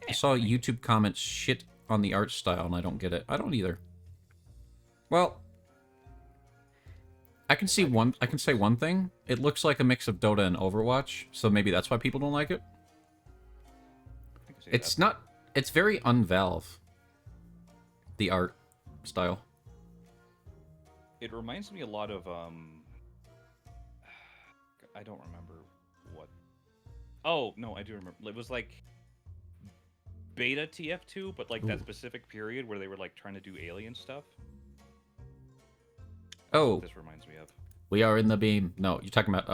I saw YouTube comments shit on the art style, and I don't get it. I don't either. Well, I can say one thing. It looks like a mix of Dota and Overwatch, so maybe that's why people don't like it. It's not. It's very un-Valve. The art style. It reminds me a lot of I don't remember what. Oh no, I do remember. It was like beta TF2, but like that specific period where they were like trying to do alien stuff. Oh, this reminds me of. We are in the beam. No, you're talking about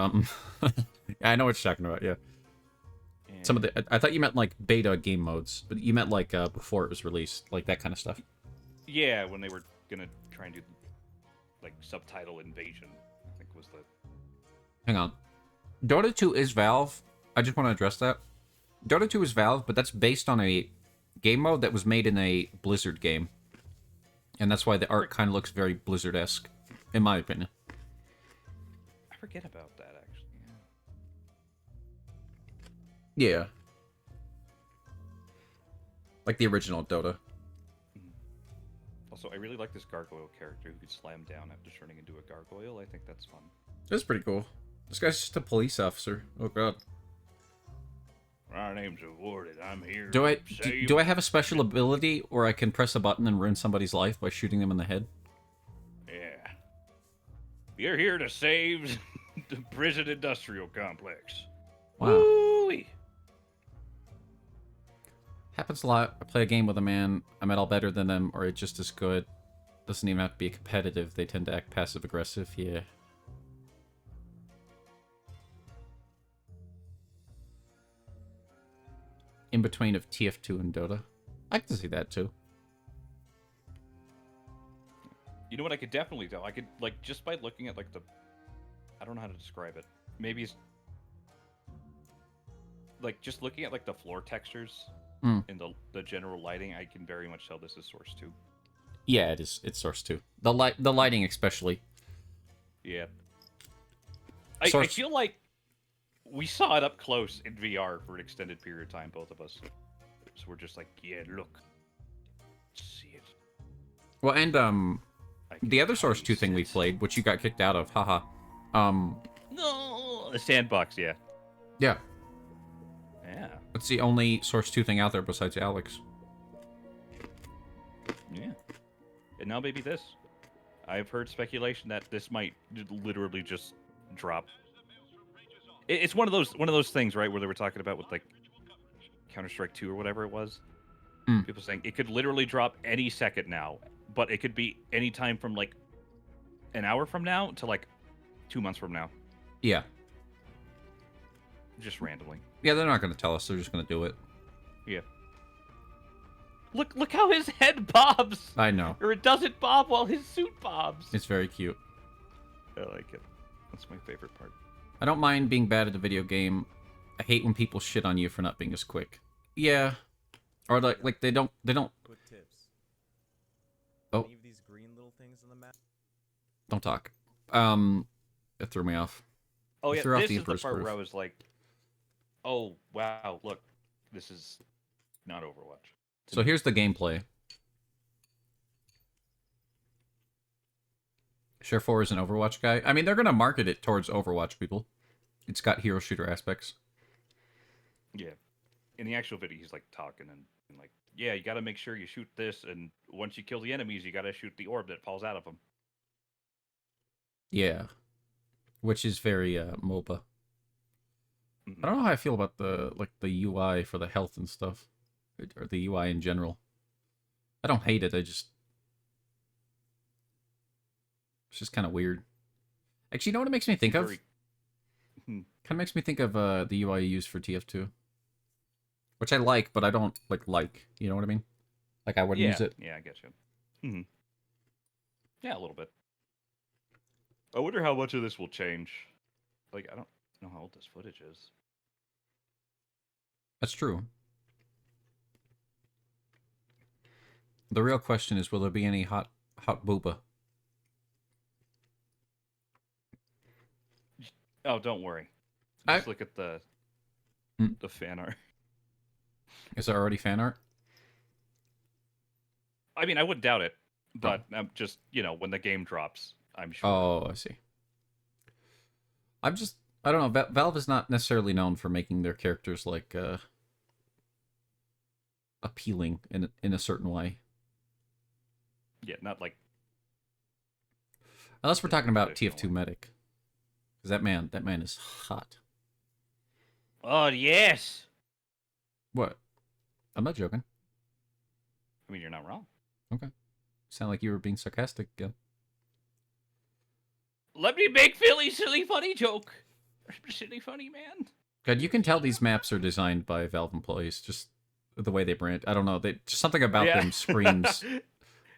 I know what you're talking about. Yeah. And some of the I thought you meant like beta game modes, but you meant like before it was released, like that kind of stuff. Yeah, when they were gonna try and do like subtitle invasion, I think was the. Hang on, Dota 2 is Valve. I just want to address that. Dota 2 is Valve, but that's based on a game mode that was made in a Blizzard game. And that's why the art kind of looks very Blizzard-esque, in my opinion. I forget about that, actually. Yeah. Like the original Dota. Also, I really like this gargoyle character who could slam down after turning into a gargoyle. I think that's fun. That's pretty cool. This guy's just a police officer. Oh, God. My name's Awarded. I'm here. Do I have a special ability where I can press a button and ruin somebody's life by shooting them in the head? Yeah. You're here to save the prison industrial complex. Wow. Woo-wee. Happens a lot. I play a game with a man. I'm at all better than them, or it's just as good. Doesn't even have to be competitive. They tend to act passive-aggressive. Yeah. In between of TF2 and Dota. I can see that too. You know what I could definitely do? I could, like, just by looking at, like, the... I don't know how to describe it. Maybe it's... Like, just looking at, like, the floor textures and the general lighting, I can very much tell this is Source 2. Yeah, it is. It's Source 2. The lighting especially. Yeah. I feel like we saw it up close in VR for an extended period of time, both of us. So we're just like, yeah, look. See it. Well, and the other Source 2 thing we played, which you got kicked out of, haha. No, the sandbox. Yeah. Yeah. Yeah. It's the only Source 2 thing out there besides Alex. Yeah. And now maybe this. I've heard speculation that this might literally just drop. It's one of those things, right, where they were talking about with like Counter-Strike 2 or whatever it was. Mm. People saying it could literally drop any second now, but it could be any time from like an hour from now to like 2 months from now. Yeah. Just randomly. Yeah, they're not going to tell us. They're just going to do it. Yeah. Look how his head bobs. I know. Or it doesn't bob while his suit bobs. It's very cute. I like it. That's my favorite part. I don't mind being bad at a video game. I hate when people shit on you for not being as quick. Yeah. Or like they don't Quick tips. Oh. Any of these green little things on the map? Don't talk. It threw me off. Oh It yeah, threw off this the is the Emperor's part Groove. where I was like, "Oh wow, look, this is not Overwatch." So here's the gameplay. Share 4 is an Overwatch guy. I mean, they're going to market it towards Overwatch people. It's got hero shooter aspects. Yeah, in the actual video, he's like talking and like, "Yeah, you got to make sure you shoot this, and once you kill the enemies, you got to shoot the orb that falls out of them." Yeah. Which is very MOBA. Mhm. I don't know how I feel about the UI for the health and stuff. Or the UI in general. I don't hate it, it's just kind of weird. Actually, you know what it makes me think of? Very- Kind of makes me think of the UI you use for TF2. Which I like, but I don't like. You know what I mean? Like, I wouldn't use it. Yeah, I get you. Hmm. Yeah, a little bit. I wonder how much of this will change. Like, I don't know how old this footage is. That's true. The real question is, will there be any hot booba? Oh, don't worry. I- Just look at the fan art. Is there already fan art? I mean, I wouldn't doubt it, but I'm just, when the game drops, I'm sure. Oh, I see. I don't know. Valve is not necessarily known for making their characters like appealing in a certain way. Yeah, not like. Unless we're talking about Traditional TF2 Medic, because that man is hot. Oh yes. What? I'm not joking. I mean, you're not wrong. Okay. Sound like you were being sarcastic again. Let me make Philly silly funny joke. Silly funny man. God, you can tell these maps are designed by Valve employees. Just the way they brand. I don't know. Just something about them screams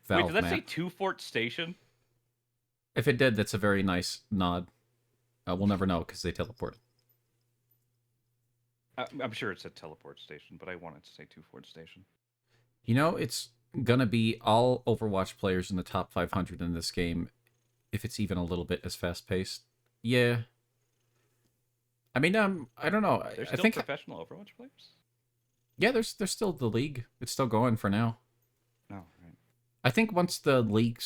Valve Wait, did that map. say Two Fort Station? If it did, that's a very nice nod. We'll never know because they teleport. I'm sure it said Teleport Station, but I wanted to say Two Fort Station. You know, it's gonna be all Overwatch players in the top 500 in this game, if it's even a little bit as fast paced. Yeah. I mean, I don't know. There's I still think professional Overwatch players? yeah, there's still the league. It's still going for now. No, right. I think once the league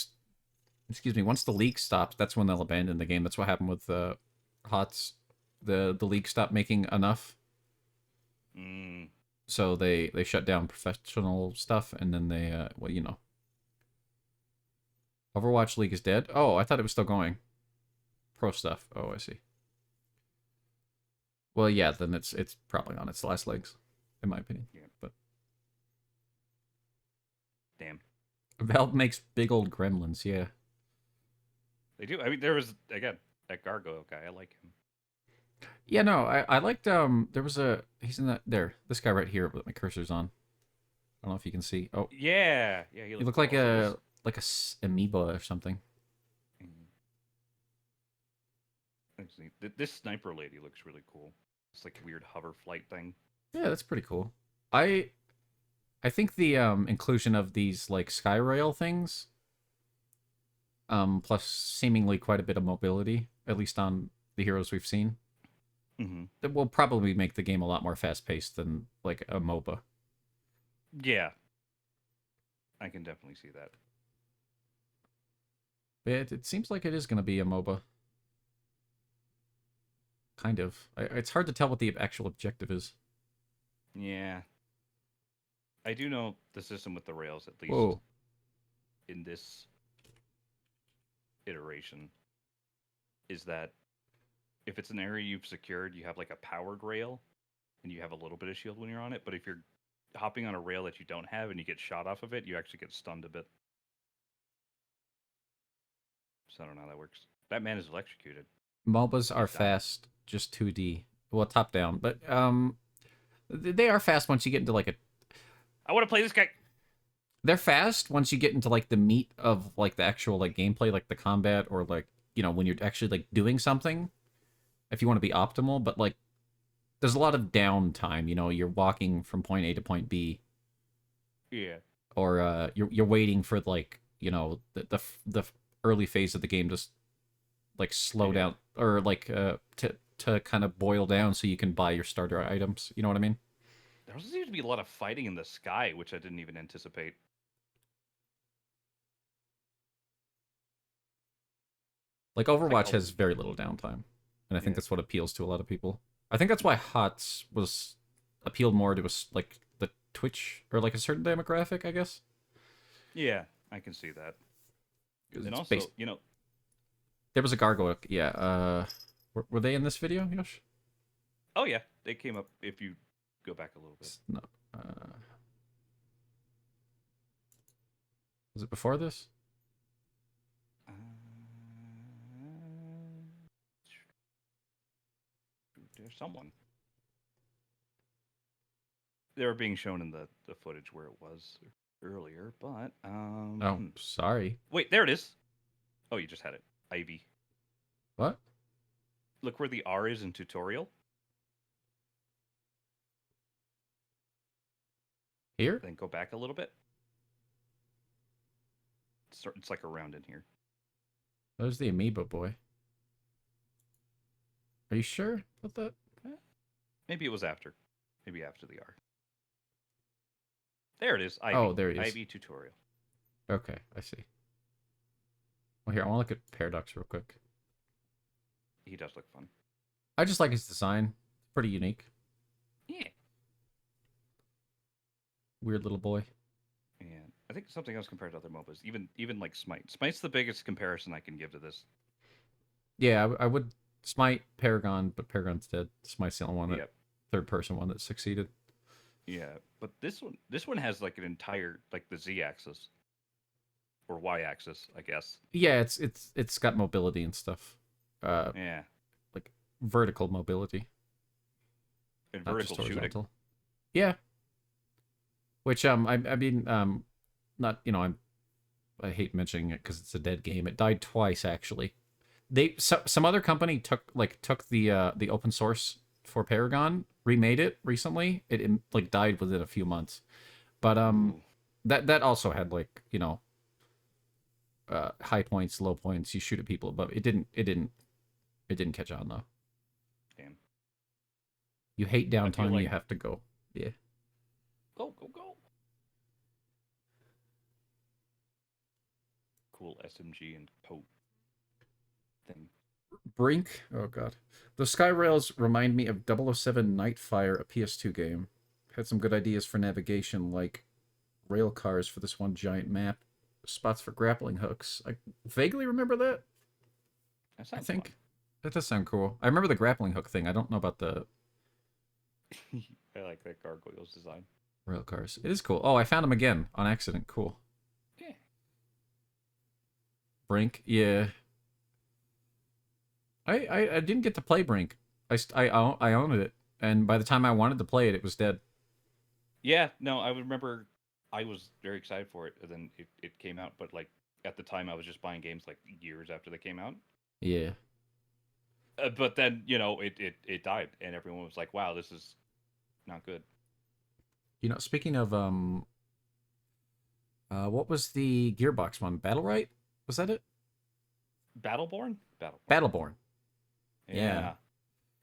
stops, that's when they'll abandon the game. That's what happened with HOTS. The league stopped making enough. So they shut down professional stuff, and then they Overwatch League is dead. Oh, I thought it was still going. Pro stuff. Oh, I see. Well, yeah, then it's probably on its last legs, in my opinion. Yeah. But Damn. Valve makes big old gremlins. Yeah. They do. I mean, there was, again, that Gargo guy. I like him. Yeah, no, I liked there was he's in that there. This guy right here with my cursor's on. I don't know if you can see. Oh, Yeah. Yeah, he looked like a amoeba or something. This sniper lady looks really cool. It's like a weird hover flight thing. Yeah, that's pretty cool. I think the inclusion of these like sky rail things, plus seemingly quite a bit of mobility, at least on the heroes we've seen, that will probably make the game a lot more fast paced than like a MOBA. Yeah. I can definitely see that. But it seems like it is going to be a MOBA. kind of. It's hard to tell what the actual objective is. Yeah. I do know the system with the rails, at least Whoa. in this iteration, is that if it's an area you've secured, you have like a powered rail, and you have a little bit of shield when you're on it. But if you're hopping on a rail that you don't have and you get shot off of it, you actually get stunned a bit. So I don't know how that works. That man is electrocuted. MOBAs are fast, just 2D. Well, top down, but they are fast once you get into like a. I want to play this guy. They're fast once you get into like the meat of like the actual like gameplay, like the combat, or like, you know, when you're actually like doing something. If you want to be optimal, but like there's a lot of downtime. You know, you're walking from point A to point B. Yeah. Or you're waiting for like, you know, the early phase of the game to like slow down, or like to kind of boil down so you can buy your starter items. You know what I mean? There also seems to be a lot of fighting in the sky, which I didn't even anticipate. Like Overwatch has very little downtime, and I think that's what appeals to a lot of people. I think that's why HOTS was appealed more to us, like the Twitch, or like a certain demographic, I guess. Yeah, I can see that. And also, you know, there was a gargoyle. Yeah. Were they in this video, Yosh? Oh yeah, they came up. If you go back a little bit. No. Was it before this? There's someone. They were being shown in the footage where it was earlier, but Oh, sorry. Wait, there it is. Oh, you just had it. Ivy. What? Look where the R is in tutorial. Here? Then go back a little bit. It's like around in here. There's the Amiibo boy. Are you sure about that? Maybe it was after. Maybe after the R. There it is. Ivy. Oh, there he is. Ivy tutorial. Okay, I see. Well, here, I want to look at Paradox real quick. He does look fun. I just like his design. Pretty unique. Yeah. Weird little boy. And I think something else compared to other MOBAs, even like Smite. Smite's the biggest comparison I can give to this. Yeah, I would Smite Paragon, but Paragon's dead. Smite's the only one that third person one that succeeded. Yeah, but this one has like an entire like the Z axis or Y axis, I guess. Yeah, it's got mobility and stuff. Yeah, like vertical mobility. And vertical shooting. Yeah. Which I mean not, you know, I hate mentioning it because it's a dead game. It died twice actually. Some other company took the open source for Paragon, remade it recently. It like died within a few months, but that also had like, you know, high points, low points. You shoot at people, but it didn't catch on though. Damn. You hate downtime. Like... You have to go. Yeah. Go. Cool SMG and Pope thing. Brink. Oh god. The sky rails remind me of 007 Nightfire, a PS2 game. Had some good ideas for navigation, like rail cars for this one giant map. Spots for grappling hooks. I vaguely remember that. I think fun. That does sound cool. I remember the grappling hook thing. I don't know about the I like that gargoyle's design. Rail cars. It is cool. Oh, I found him again on accident. Cool. Yeah. Brink. Yeah. I didn't get to play Brink. I owned it, and by the time I wanted to play it, it was dead. Yeah, no, I remember I was very excited for it, and then it came out, but like at the time I was just buying games like years after they came out. Yeah. But then, you know, it died, and everyone was like, "Wow, this is not good." You know, speaking of what was the Gearbox one? Battlerite? Was that it? Battleborn. Battleborn. Yeah.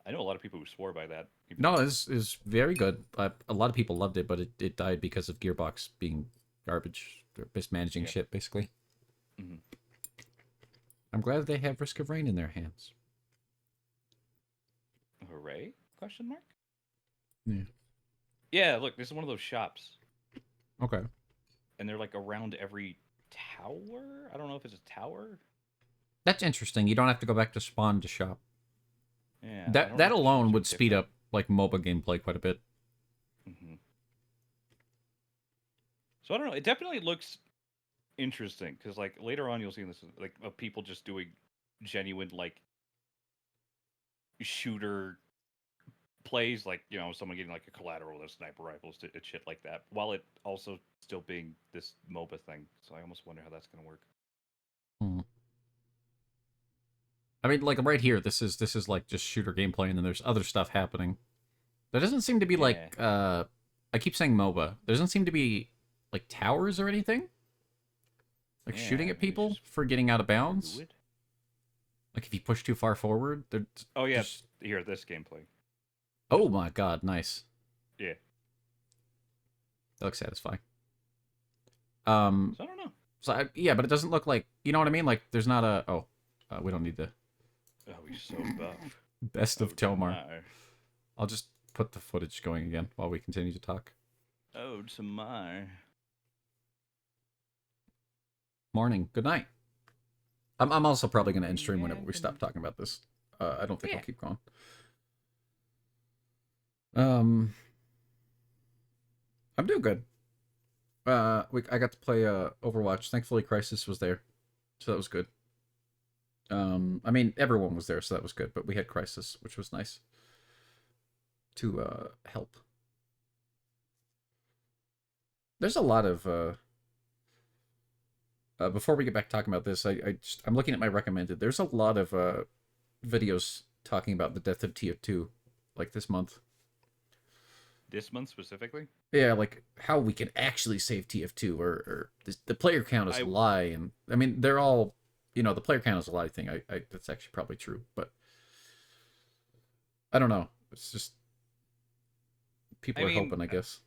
I know a lot of people who swore by that. No, it's very good. A lot of people loved it, but it died because of Gearbox being garbage. They're mismanaging shit, basically. Mm-hmm. I'm glad they have Risk of Rain in their hands. Hooray? Question mark? Yeah. Yeah, look, this is one of those shops. Okay. And they're like around every tower? I don't know if it's a tower. That's interesting. You don't have to go back to spawn to shop. Yeah. That alone would speed up like MOBA gameplay quite a bit. Mm-hmm. So I don't know. It definitely looks interesting because like later on you'll see this like of people just doing genuine like shooter plays, like someone getting like a collateral and a sniper rifle and shit like that, while it also still being this MOBA thing. So I almost wonder how that's gonna work. I mean, like right here, this is like just shooter gameplay, and then there's other stuff happening. There doesn't seem to be like I keep saying MOBA. There doesn't seem to be like towers or anything. Like shooting at people for getting out of bounds. Like if you push too far forward, they're here this gameplay. Oh my god, nice. Yeah. That looks satisfying. So I don't know. So yeah, but it doesn't look like, you know what I mean? Like there's not a we don't need to. Oh, he's so buff. Best of Tomar. I'll just put the footage going again while we continue to talk. Oh, Tomar. Morning. Good night. I'm also probably going to end stream whenever we stop talking about this. I don't think I'll keep going. I'm doing good. I got to play Overwatch. Thankfully, Crisis was there, so that was good. I mean, everyone was there, so that was good. But we had Crisis, which was nice to help. There's a lot of before we get back talking about this, I'm looking at my recommended. There's a lot of videos talking about the death of TF2, like this month. This month specifically? Yeah, like how we can actually save TF2, or the player count is a lie, and I mean they're all, the player count is a lie thing. I that's actually probably true, but I don't know. It's just people are hoping, I guess.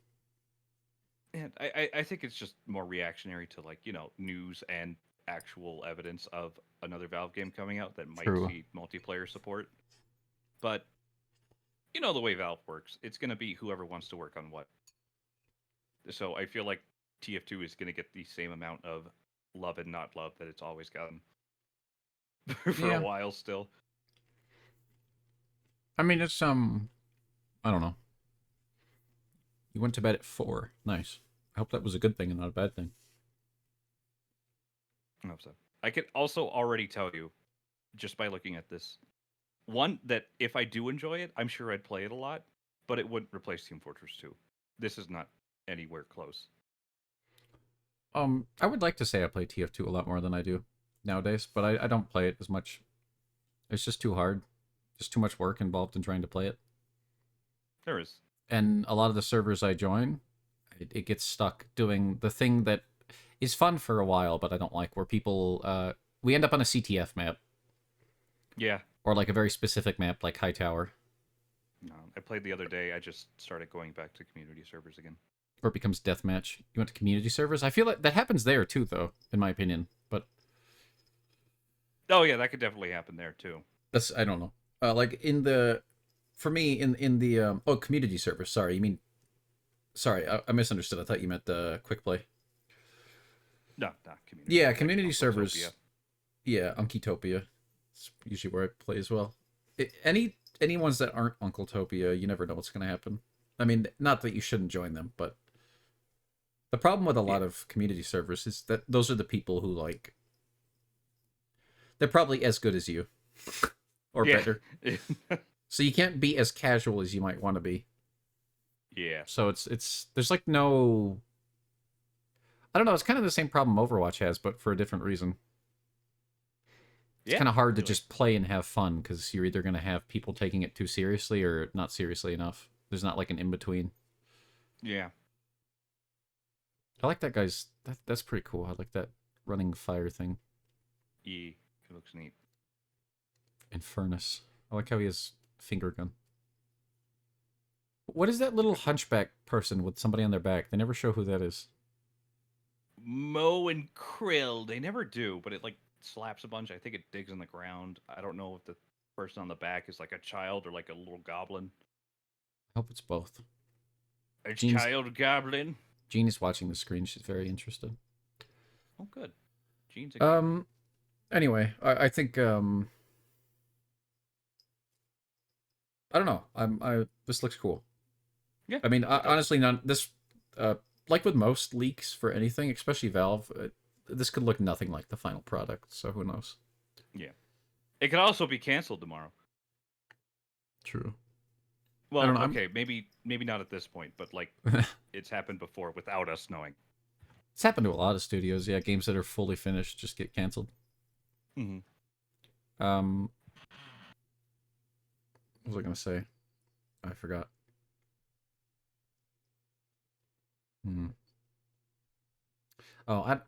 Yeah, I think it's just more reactionary to like news and actual evidence of another Valve game coming out that might see multiplayer support. But the way Valve works, it's going to be whoever wants to work on what. So I feel like TF2 is going to get the same amount of love and not love that it's always gotten for a while still. I mean, it's I don't know. You went to bed at 4. Nice. I hope that was a good thing and not a bad thing. I hope so. I could also already tell you, just by looking at this, one, that if I do enjoy it, I'm sure I'd play it a lot, but it wouldn't replace Team Fortress 2. This is not anywhere close. I would like to say I play TF2 a lot more than I do nowadays, but I don't play it as much. It's just too hard. Just too much work involved in trying to play it. There is. And a lot of the servers I join, it gets stuck doing the thing that is fun for a while, but I don't like, where people, we end up on a CTF map. Yeah. Or like a very specific map, like Hightower. No, I played the other day. I just started going back to community servers again. Or it becomes deathmatch. You went to community servers? I feel like that happens there too, though, in my opinion. But oh yeah, that could definitely happen there too. That's, I don't know. Like for me in the community servers. Sorry, you mean? Sorry, I misunderstood. I thought you meant the quick play. No, not community. Yeah, community servers. Yeah, Unkitopia. It's usually where I play as well. Any ones that aren't Uncletopia, you never know what's going to happen. I mean, not that you shouldn't join them, but the problem with a lot of community servers is that those are the people who, like, they're probably as good as you. Or better. So you can't be as casual as you might want to be. Yeah. So it's there's like no, I don't know, it's kind of the same problem Overwatch has, but for a different reason. It's kind of hard to just play and have fun, because you're either going to have people taking it too seriously or not seriously enough. There's not like an in-between. Yeah. I like that guy's, that's pretty cool. I like that running fire thing. Yeah, it looks neat. Infernus. I like how he has finger gun. What is that little hunchback person with somebody on their back? They never show who that is. Mo and Krill. They never do, but it like slaps a bunch. I think it digs in the ground. I don't know if person on the back is like a child or like a little goblin. I hope it's both. A Jean's- child goblin. Jean is watching the screen. She's very interested. Oh, good. Jean's a Anyway, I think I don't know. This looks cool. Yeah. I mean, honestly, none this like with most leaks for anything, especially Valve, this could look nothing like the final product. So who knows? Yeah. It could also be canceled tomorrow. True. Well, I don't know, okay, maybe not at this point, but like it's happened before without us knowing. It's happened to a lot of studios. Yeah, games that are fully finished just get canceled. Mm-hmm. What was I gonna say? I forgot. Oh,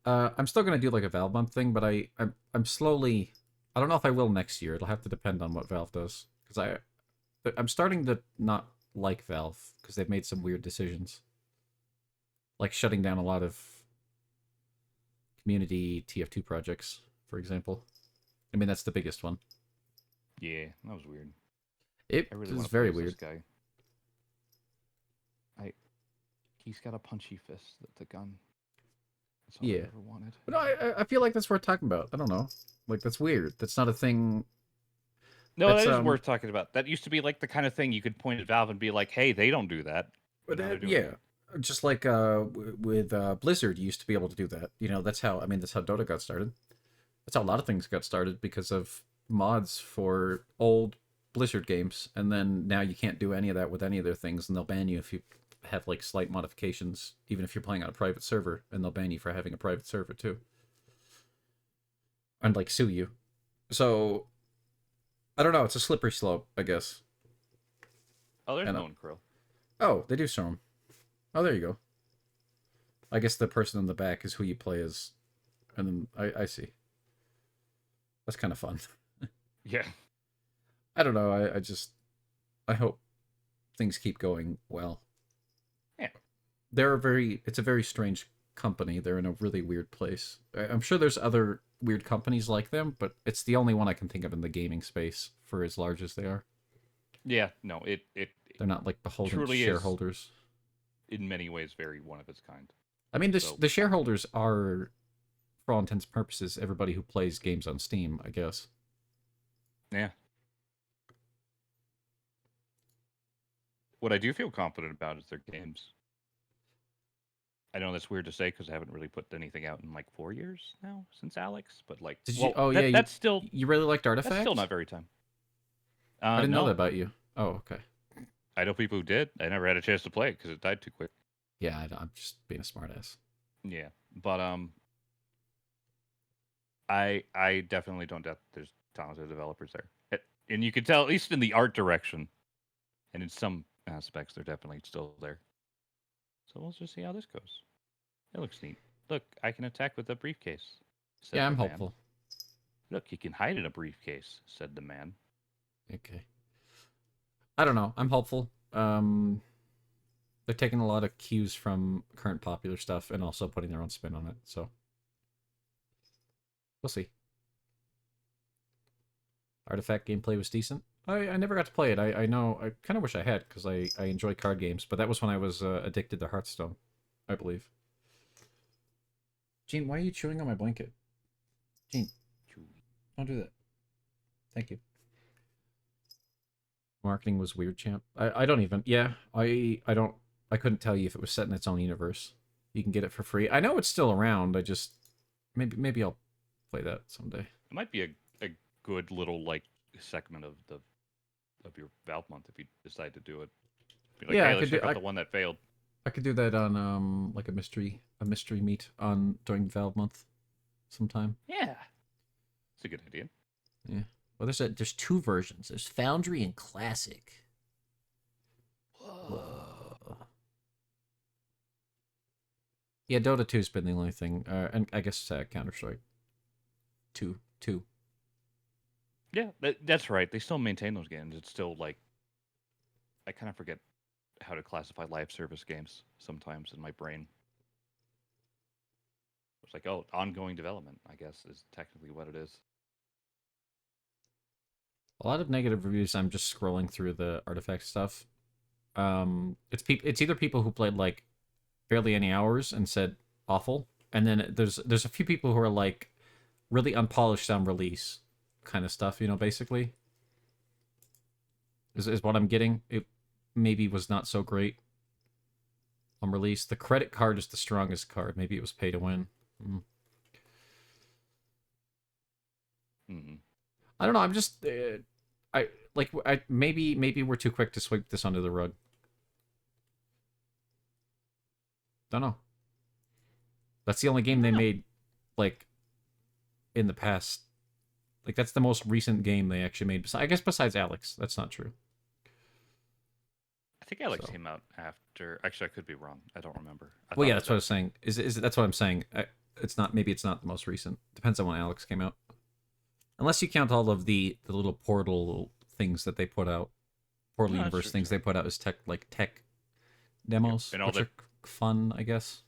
I'm still gonna do like a Valve month thing, but I'm slowly. I don't know if I will next year. It'll have to depend on what Valve does, because I'm starting to not like Valve because they've made some weird decisions, like shutting down a lot of community TF2 projects, for example. I mean, that's the biggest one. Yeah, that was weird. It I really was want to very play as weird. this guy. He's got a punchy fist. That's a gun. That's all Yeah. I ever wanted. But no, I feel like that's worth talking about. I don't know. Like, that's weird. That's not a thing. No, That's, that is worth talking about. That used to be like the kind of thing you could point at Valve and be like, "Hey, they don't do that." But now they're doing yeah, it. just like with Blizzard, you used to be able to do that. You know, that's how Dota got started. That's how a lot of things got started, because of mods for old Blizzard games, and then now you can't do any of that with any of their things, and they'll ban you if you have like slight modifications, even if you're playing on a private server, and they'll ban you for having a private server too, and like sue you. So I don't know. It's a slippery slope, I guess. Oh, there's And, no one Krill. Oh, they do show them. Oh, there you go. I guess the person in the back is who you play as, and then I see. That's kind of fun. Yeah. I don't know. I hope things keep going well. Yeah. It's a very strange company. They're in a really weird place. I'm sure there's other weird companies like them, but it's the only one I can think of in the gaming space for as large as they are. Yeah. No, it They're not like beholden to truly is shareholders. in many ways very one of its kind. I mean, So- the shareholders are, for all intents and purposes, everybody who plays games on Steam, I guess. Yeah. What I do feel confident about is their games. I know that's weird to say because I haven't really put anything out in like 4 years now since Alex, but like, Did you? well, Oh that, yeah, that's still you really liked Artifact. that's still not very time. I didn't know no. that about you. Oh, okay. I know people who did. I never had a chance to play it because it died too quick. Yeah, I'm just being a smartass. Yeah, but I definitely don't doubt there's talented developers there, and you can tell at least in the art direction, and in some aspects they're definitely still there. So we'll just see how this goes. It looks neat. Look, I can attack with a briefcase. Said Yeah, the I'm man. hopeful. Look, you can hide in a briefcase. Said the man. Okay. I don't know. I'm hopeful. They're taking a lot of cues from current popular stuff and also putting their own spin on it. So we'll see. Artifact gameplay was decent. I never got to play it. I know. I kind of wish I had, because I enjoy card games. But that was when I was addicted to Hearthstone, I believe. Gene, why are you chewing on my blanket? Gene, don't do that. Thank you. Marketing was weird, champ. I don't even. Yeah, I don't. I couldn't tell you if it was set in its own universe. You can get it for free. I know it's still around. I just maybe I'll play that someday. It might be a good little like segment of your Valve month if you decide to do it. Be like, Yeah, hey, I let's could check do- out the one that failed. I could do that on like a mystery meet on during Valve month, sometime. Yeah, it's a good idea. Yeah. Well, there's two versions. There's Foundry and Classic. Whoa. Yeah, Dota 2's been the only thing, and I guess Counter-Strike 2. Yeah, that's right. They still maintain those games. It's still like I kind of forget how to classify live service games sometimes in my brain. It's like, oh, ongoing development, I guess, is technically what it is. A lot of negative reviews. I'm just scrolling through the artifact stuff. It's either people who played like barely any hours and said awful, and then there's a few people who are like really unpolished on release kind of stuff. You know, basically is what I'm getting. It maybe was not so great on release. The credit card is the strongest card. Maybe it was pay to win. Mm-hmm. I don't know. I'm just maybe we're too quick to sweep this under the rug. Don't know. That's the only game they made, like, in the past. Like, that's the most recent game they actually made. I guess besides Alex. That's not true. I think Alex So. came out after. Actually, I could be wrong. I don't remember. Well, yeah, that's what I was saying. That's what I'm saying. It's not. Maybe it's not the most recent. Depends on when Alex came out. Unless you count all of the little portal things that they put out, portal No, universe true, things true. they put out as tech demos, and all which the are fun, I guess.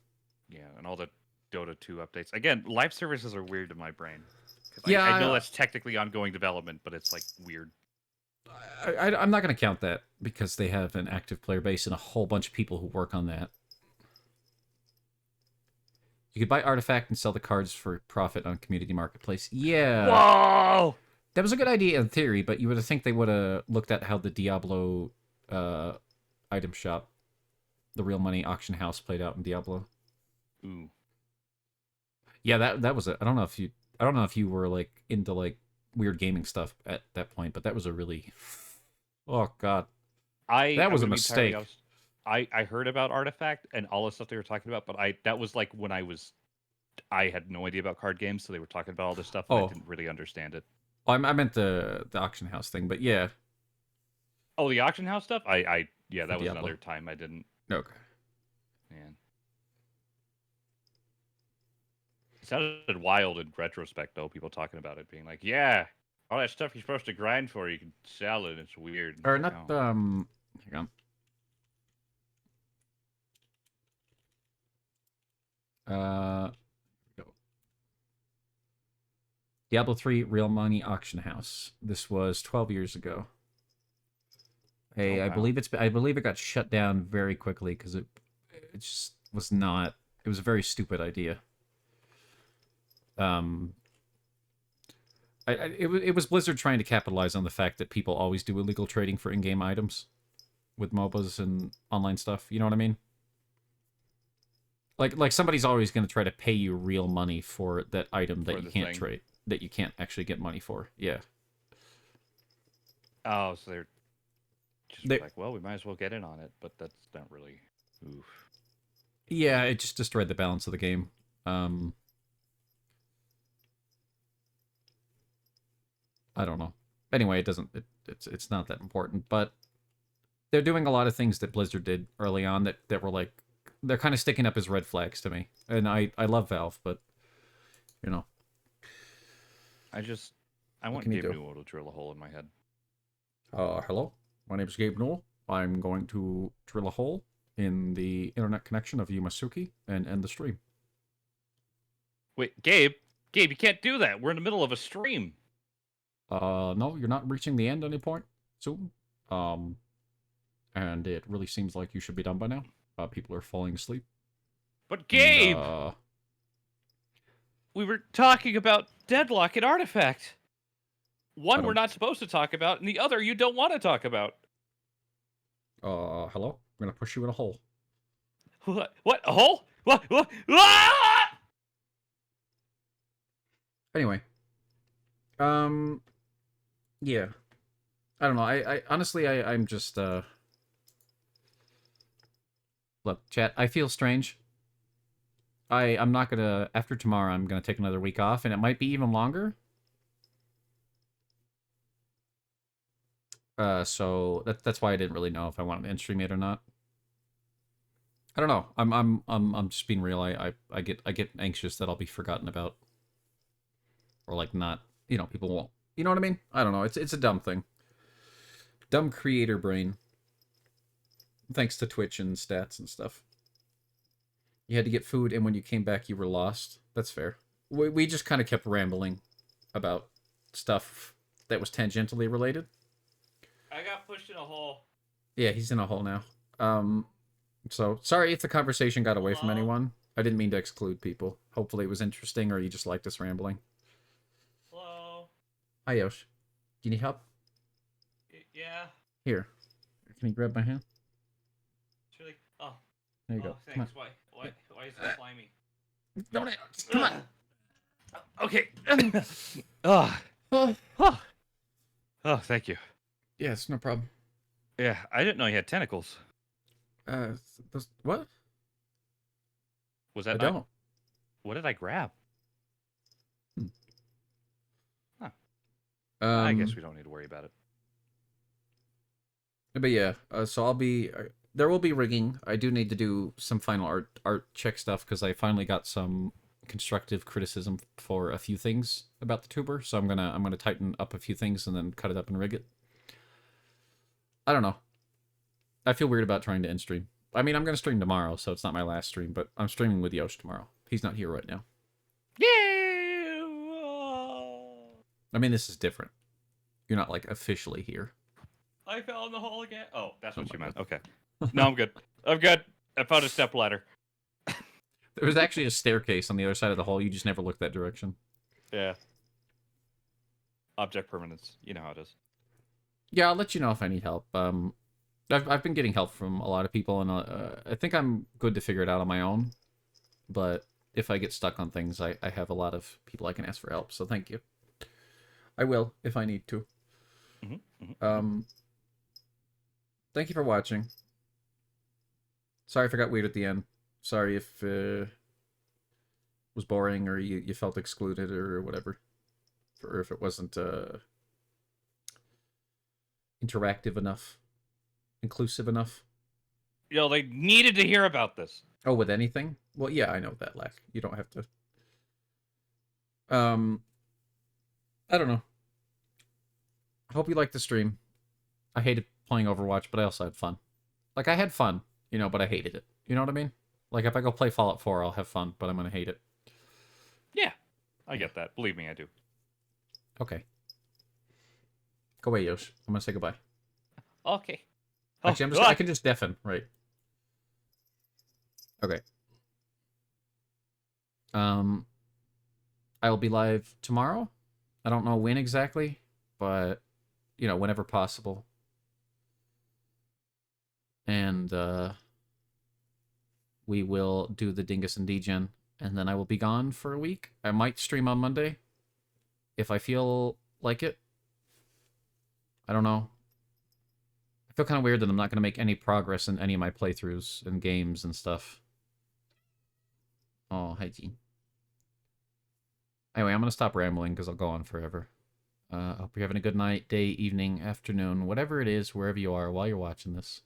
Yeah, and all the Dota 2 updates. Again, live services are weird to my brain. 'Cause Yeah, I know that's technically ongoing development, but it's like weird. I'm not going to count that because they have an active player base and a whole bunch of people who work on that. You could buy Artifact and sell the cards for profit on Community Marketplace. Yeah. Whoa! That was a good idea in theory, but you would have think they would have looked at how the Diablo item shop, the real money auction house played out in Diablo. Ooh. Yeah, that was it. I don't know if you were like into like weird gaming stuff at that point, but that was a really oh god. That was a mistake. I heard about Artifact and all the stuff they were talking about, but that was like when I had no idea about card games, so they were talking about all this stuff and I didn't really understand it. Oh, I meant the auction house thing, but yeah. Oh, the auction house stuff? Yeah, that was Diablo. another time I didn't. Okay. Man. It sounded wild in retrospect, though, people talking about it, being like, yeah, all that stuff you're supposed to grind for, you can sell it, it's weird. Or It's like, not oh. hang on. Go. Diablo 3 Real Money Auction House. This was 12 years ago. Hey, Oh, I wow. believe it got shut down very quickly because it just was not. It was a very stupid idea. It was Blizzard trying to capitalize on the fact that people always do illegal trading for in-game items with MOBAs and online stuff. You know what I mean? Like somebody's always going to try to pay you real money for that item that you can't trade, that you can't actually get money for. Yeah. Oh, so they're just like, well, we might as well get in on it, but that's not really. Oof. Yeah, it just destroyed the balance of the game. I don't know. Anyway, it's not that important, but they're doing a lot of things that Blizzard did early on that were like, they're kind of sticking up as red flags to me. And I love Valve, but you know. I want Gabe Newell to drill a hole in my head. Hello. My name is Gabe Newell. I'm going to drill a hole in the internet connection of Yumesuki and end the stream. Wait, Gabe, you can't do that. We're in the middle of a stream. No, you're not reaching the end any point soon. And it really seems like you should be done by now. People are falling asleep. But Gabe, And, we were talking about Deadlock and Artifact. One we're not supposed to talk about, and the other you don't want to talk about. Hello? I'm gonna push you in a hole. What? A hole? What? Ah! Anyway. Yeah. I don't know. I honestly, I'm just, Look, chat, I feel strange. I'm not gonna, after tomorrow, I'm gonna take another week off, and it might be even longer. So that's why I didn't really know if I wanted to end stream it or not. I don't know. I'm just being real. I get anxious that I'll be forgotten about, or like not. You know, people won't. You know what I mean? I don't know. It's a dumb thing. Dumb creator brain. Thanks to Twitch and stats and stuff. You had to get food, and when you came back, you were lost. That's fair. We just kind of kept rambling about stuff that was tangentially related. I got pushed in a hole. Yeah, he's in a hole now. So sorry if the conversation got away from anyone. I didn't mean to exclude people. Hopefully it was interesting, or you just liked us rambling. Hello. Hi, Yosh. Do you need help? Yeah. Here. Can you grab my hand? It's really. Oh. There you go. Thanks. Why is it slimy? Don't. Come on. Okay. Oh, thank you. Yes, no problem. Yeah, I didn't know you had tentacles. What? Was that I not... don't. What did I grab? Huh. Um, I guess we don't need to worry about it. But yeah, so I'll be. There will be rigging. I do need to do some final art check stuff because I finally got some constructive criticism for a few things about the tuber. So I'm gonna tighten up a few things and then cut it up and rig it. I don't know. I feel weird about trying to end stream. I mean, I'm gonna stream tomorrow, so it's not my last stream, but I'm streaming with Yosh tomorrow. He's not here right now. Yeah. I mean, this is different. You're not like officially here. I fell in the hole again. Oh, that's what you meant. Okay. No, I'm good. I'm good. I found a step ladder. There was actually a staircase on the other side of the hole. You just never looked that direction. Yeah. Object permanence. You know how it is. Yeah, I'll let you know if I need help. I've been getting help from a lot of people, and I think I'm good to figure it out on my own. But if I get stuck on things, I have a lot of people I can ask for help. So thank you. I will if I need to. Thank you for watching. Sorry if I got weird at the end. Sorry if it was boring or you felt excluded or whatever. Or if it wasn't interactive enough. Inclusive enough. Yo, they needed to hear about this. Oh, with anything? Well, yeah, I know that, Lack. You don't have to. I don't know. I hope you liked the stream. I hated playing Overwatch, but I also had fun. Like, I had fun, but I hated it. You know what I mean? Like, if I go play Fallout 4, I'll have fun, but I'm gonna hate it. Yeah, I get that. Believe me, I do. Okay. Go away, Yosh. I'm gonna say goodbye. Okay. Actually, I can just deafen, right? Okay. I will be live tomorrow. I don't know when exactly, but whenever possible. And we will do the Dingus and Degen, and then I will be gone for a week. I might stream on Monday if I feel like it. I don't know. I feel kind of weird that I'm not going to make any progress in any of my playthroughs and games and stuff. Oh, hi, Gene. Anyway, I'm going to stop rambling because I'll go on forever. I hope you're having a good night, day, evening, afternoon, whatever it is, wherever you are while you're watching this.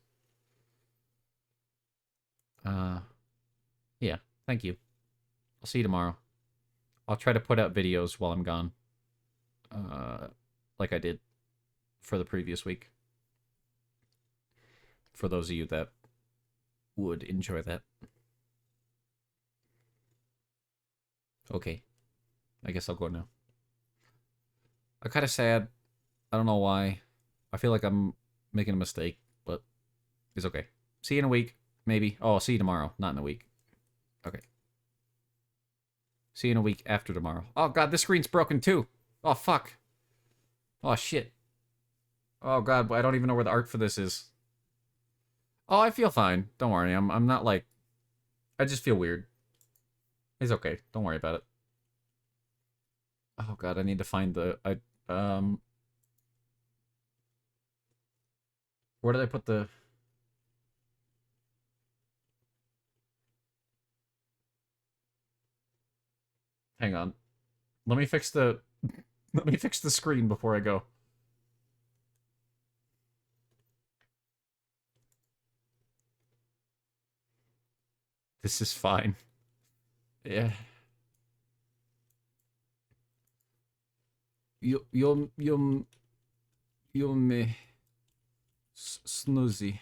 Yeah, thank you. I'll see you tomorrow. I'll try to put out videos while I'm gone. Like I did for the previous week. For those of you that would enjoy that. Okay. I guess I'll go now. I'm kind of sad. I don't know why. I feel like I'm making a mistake, but it's okay. See you in a week, maybe. Oh, I'll see you tomorrow, not in a week. Okay. See you in a week after tomorrow. Oh, God, this screen's broken, too. Oh, fuck. Oh, shit. Oh, God, I don't even know where the art for this is. Oh, I feel fine. Don't worry. I'm not like... I just feel weird. It's okay. Don't worry about it. Oh, God, I need to find the... Where did I put the... Hang on. Let me fix the... Let me fix the screen before I go. This is fine. Yeah. You'll me snoozy.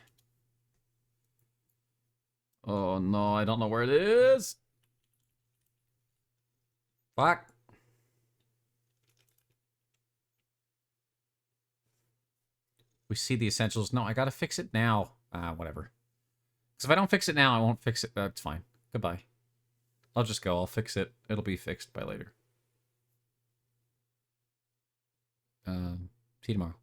Oh no, I don't know where it is. Fuck. We see the essentials. No, I gotta fix it now. Whatever. Because if I don't fix it now, I won't fix it. That's fine. Goodbye. I'll just go. I'll fix it. It'll be fixed by later. See you tomorrow.